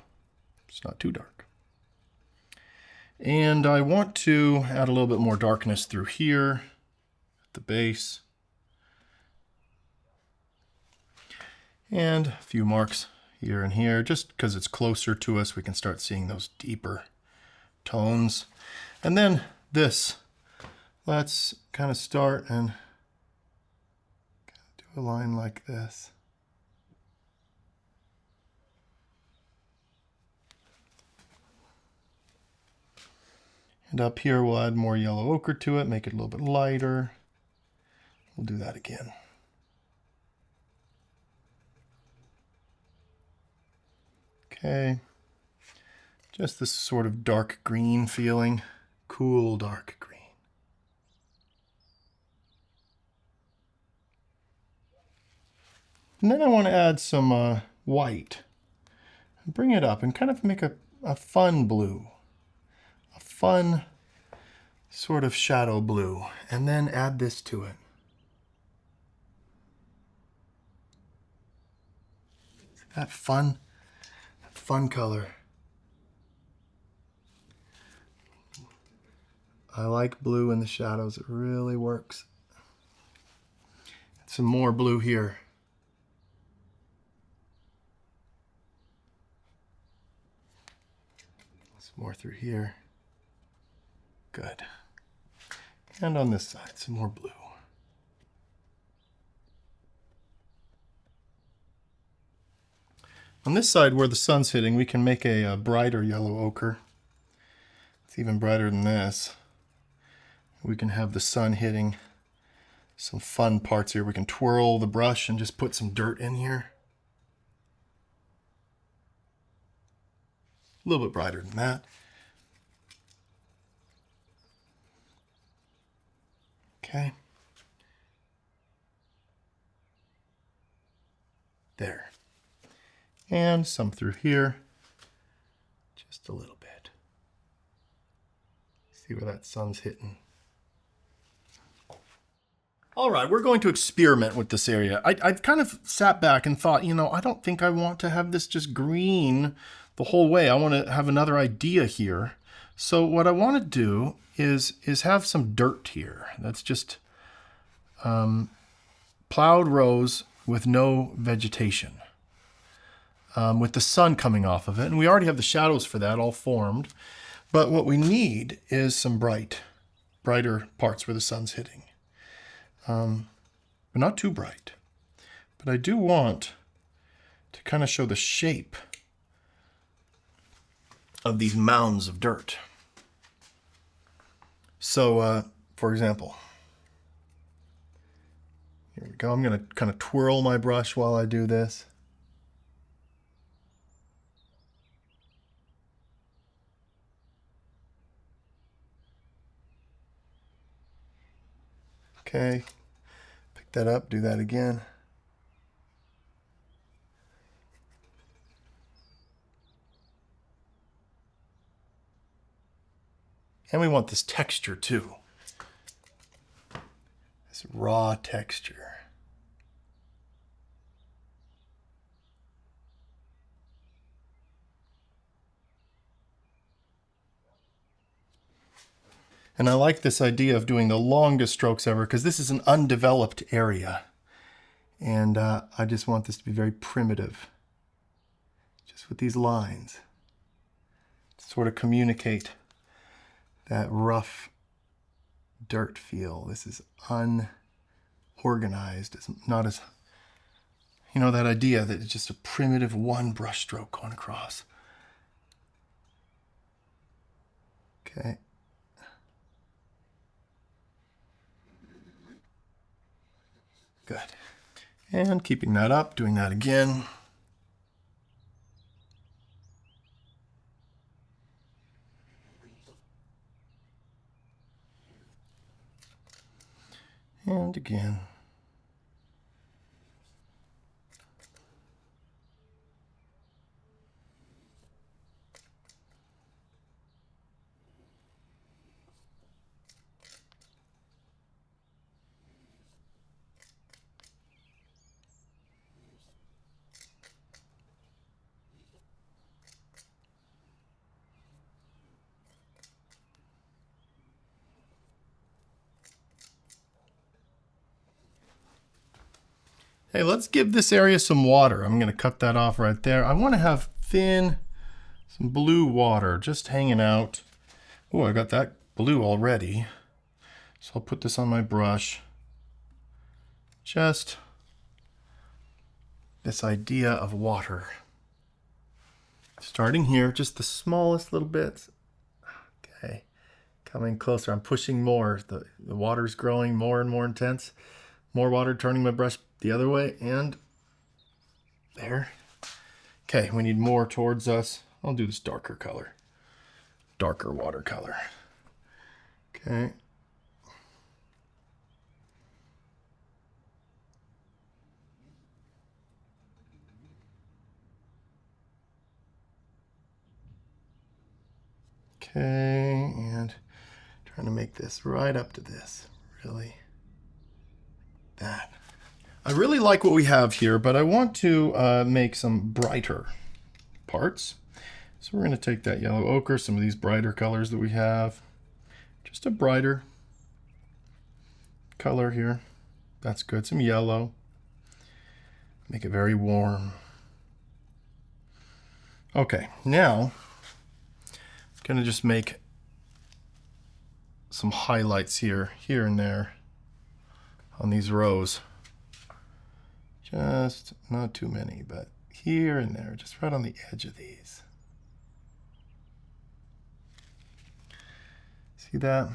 It's not too dark. And I want to add a little bit more darkness through here at the base. And a few marks here and here, just because it's closer to us, we can start seeing those deeper tones. And then this, let's kind of start and do a line like this. And up here we'll add more yellow ochre to it, make it a little bit lighter. We'll do that again. Okay, just this sort of dark green feeling, cool dark green. And then I want to add some white. Bring it up and kind of make a fun blue, a fun sort of shadow blue, and then add this to it. That fun color. I like blue in the shadows. It really works. Some more blue here. Some more through here. Good. And on this side, some more blue. On this side where the sun's hitting, we can make a brighter yellow ochre. It's even brighter than this. We can have the sun hitting some fun parts here. We can twirl the brush and just put some dirt in here. A little bit brighter than that. Okay. There. And some through here. Just a little bit. See where that sun's hitting. All right, we're going to experiment with this area. I've kind of sat back and thought, you know, I don't think I want to have this just green the whole way. I want to have another idea here. So what I want to do is have some dirt here. That's just plowed rows with no vegetation. With the sun coming off of it. And we already have the shadows for that all formed. But what we need is some brighter parts where the sun's hitting. But not too bright. But I do want to kind of show the shape of these mounds of dirt. So, for example, here we go. I'm going to kind of twirl my brush while I do this. Okay, pick that up, do that again. And we want this texture too. This raw texture. And I like this idea of doing the longest strokes ever because this is an undeveloped area. And I just want this to be very primitive. Just with these lines. To sort of communicate that rough dirt feel. This is unorganized. It's not as, you know, that idea that it's just a primitive one brush stroke going across. Okay. Good. And keeping that up, doing that again. And again. Hey, let's give this area some water. I'm going to cut that off right there. I want to have thin, some blue water just hanging out. Oh, I got that blue already. So I'll put this on my brush. Just this idea of water. Starting here, just the smallest little bits. Okay, coming closer. I'm pushing more. The water's growing more and more intense. More water, turning my brush the other way, and there. Okay, we need more towards us. I'll do this darker color. Darker watercolor. Okay. Okay, and trying to make this right up to this. Really. That. I really like what we have here, but I want to make some brighter parts. So we're going to take that yellow ochre, some of these brighter colors that we have. Just a brighter color here. That's good. Some yellow. Make it very warm. Okay, now I'm going to just make some highlights here and there on these rows. Just not too many, but here and there, just right on the edge of these. See that?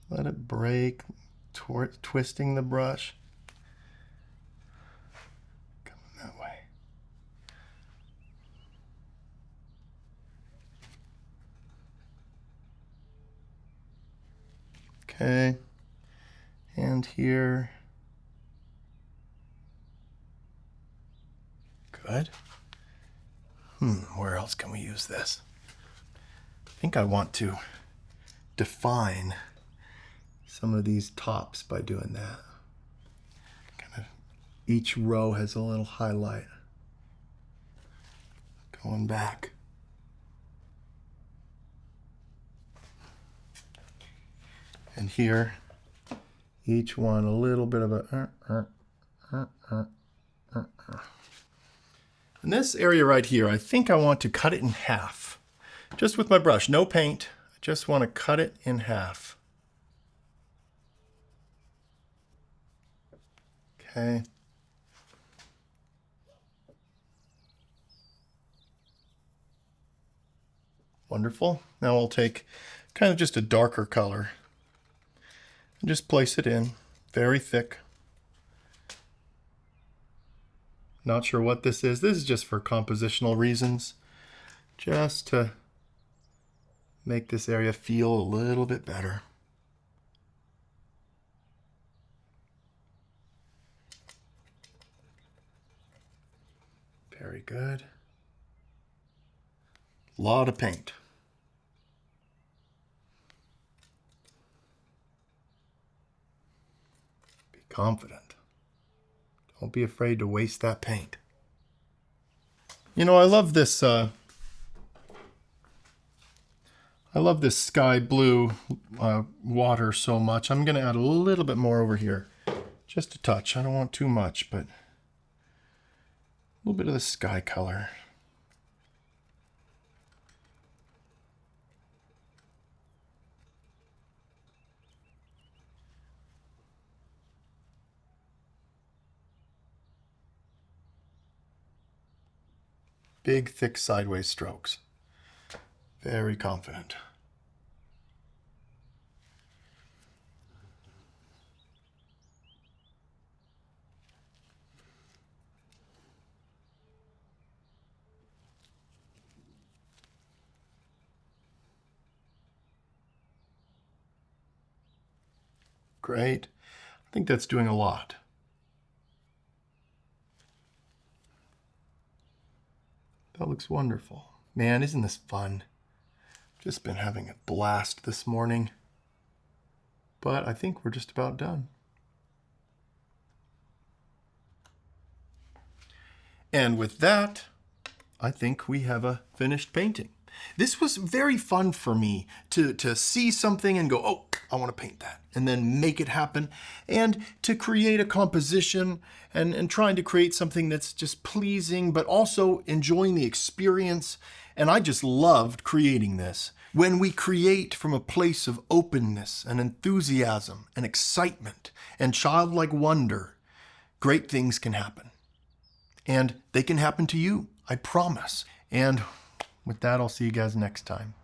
Let it break, twisting the brush. Coming that way. Okay. And here. Good. Where else can we use this? I think I want to define some of these tops by doing that. Kind of each row has a little highlight going back. And here, each one a little bit of a And this area right here, I think I want to cut it in half. Just with my brush, no paint. I just want to cut it in half. Okay. Wonderful. Now I'll take kind of just a darker color and just place it in, very thick. Not sure what this is. This is just for compositional reasons. Just to make this area feel a little bit better. Very good. A lot of paint. Be confident. Don't be afraid to waste that paint. You know, I love this sky blue water so much. I'm going to add a little bit more over here. Just a touch. I don't want too much, but a little bit of the sky color. Big, thick, sideways strokes. Very confident. Great. I think that's doing a lot. That looks wonderful. Man, isn't this fun? Just been having a blast this morning. But I think we're just about done. And with that, I think we have a finished painting. This was very fun for me to see something and go, oh, I want to paint that, and then make it happen, and to create a composition and trying to create something that's just pleasing, but also enjoying the experience. And I just loved creating this. When we create from a place of openness and enthusiasm and excitement and childlike wonder, great things can happen. And they can happen to you, I promise. And with that, I'll see you guys next time.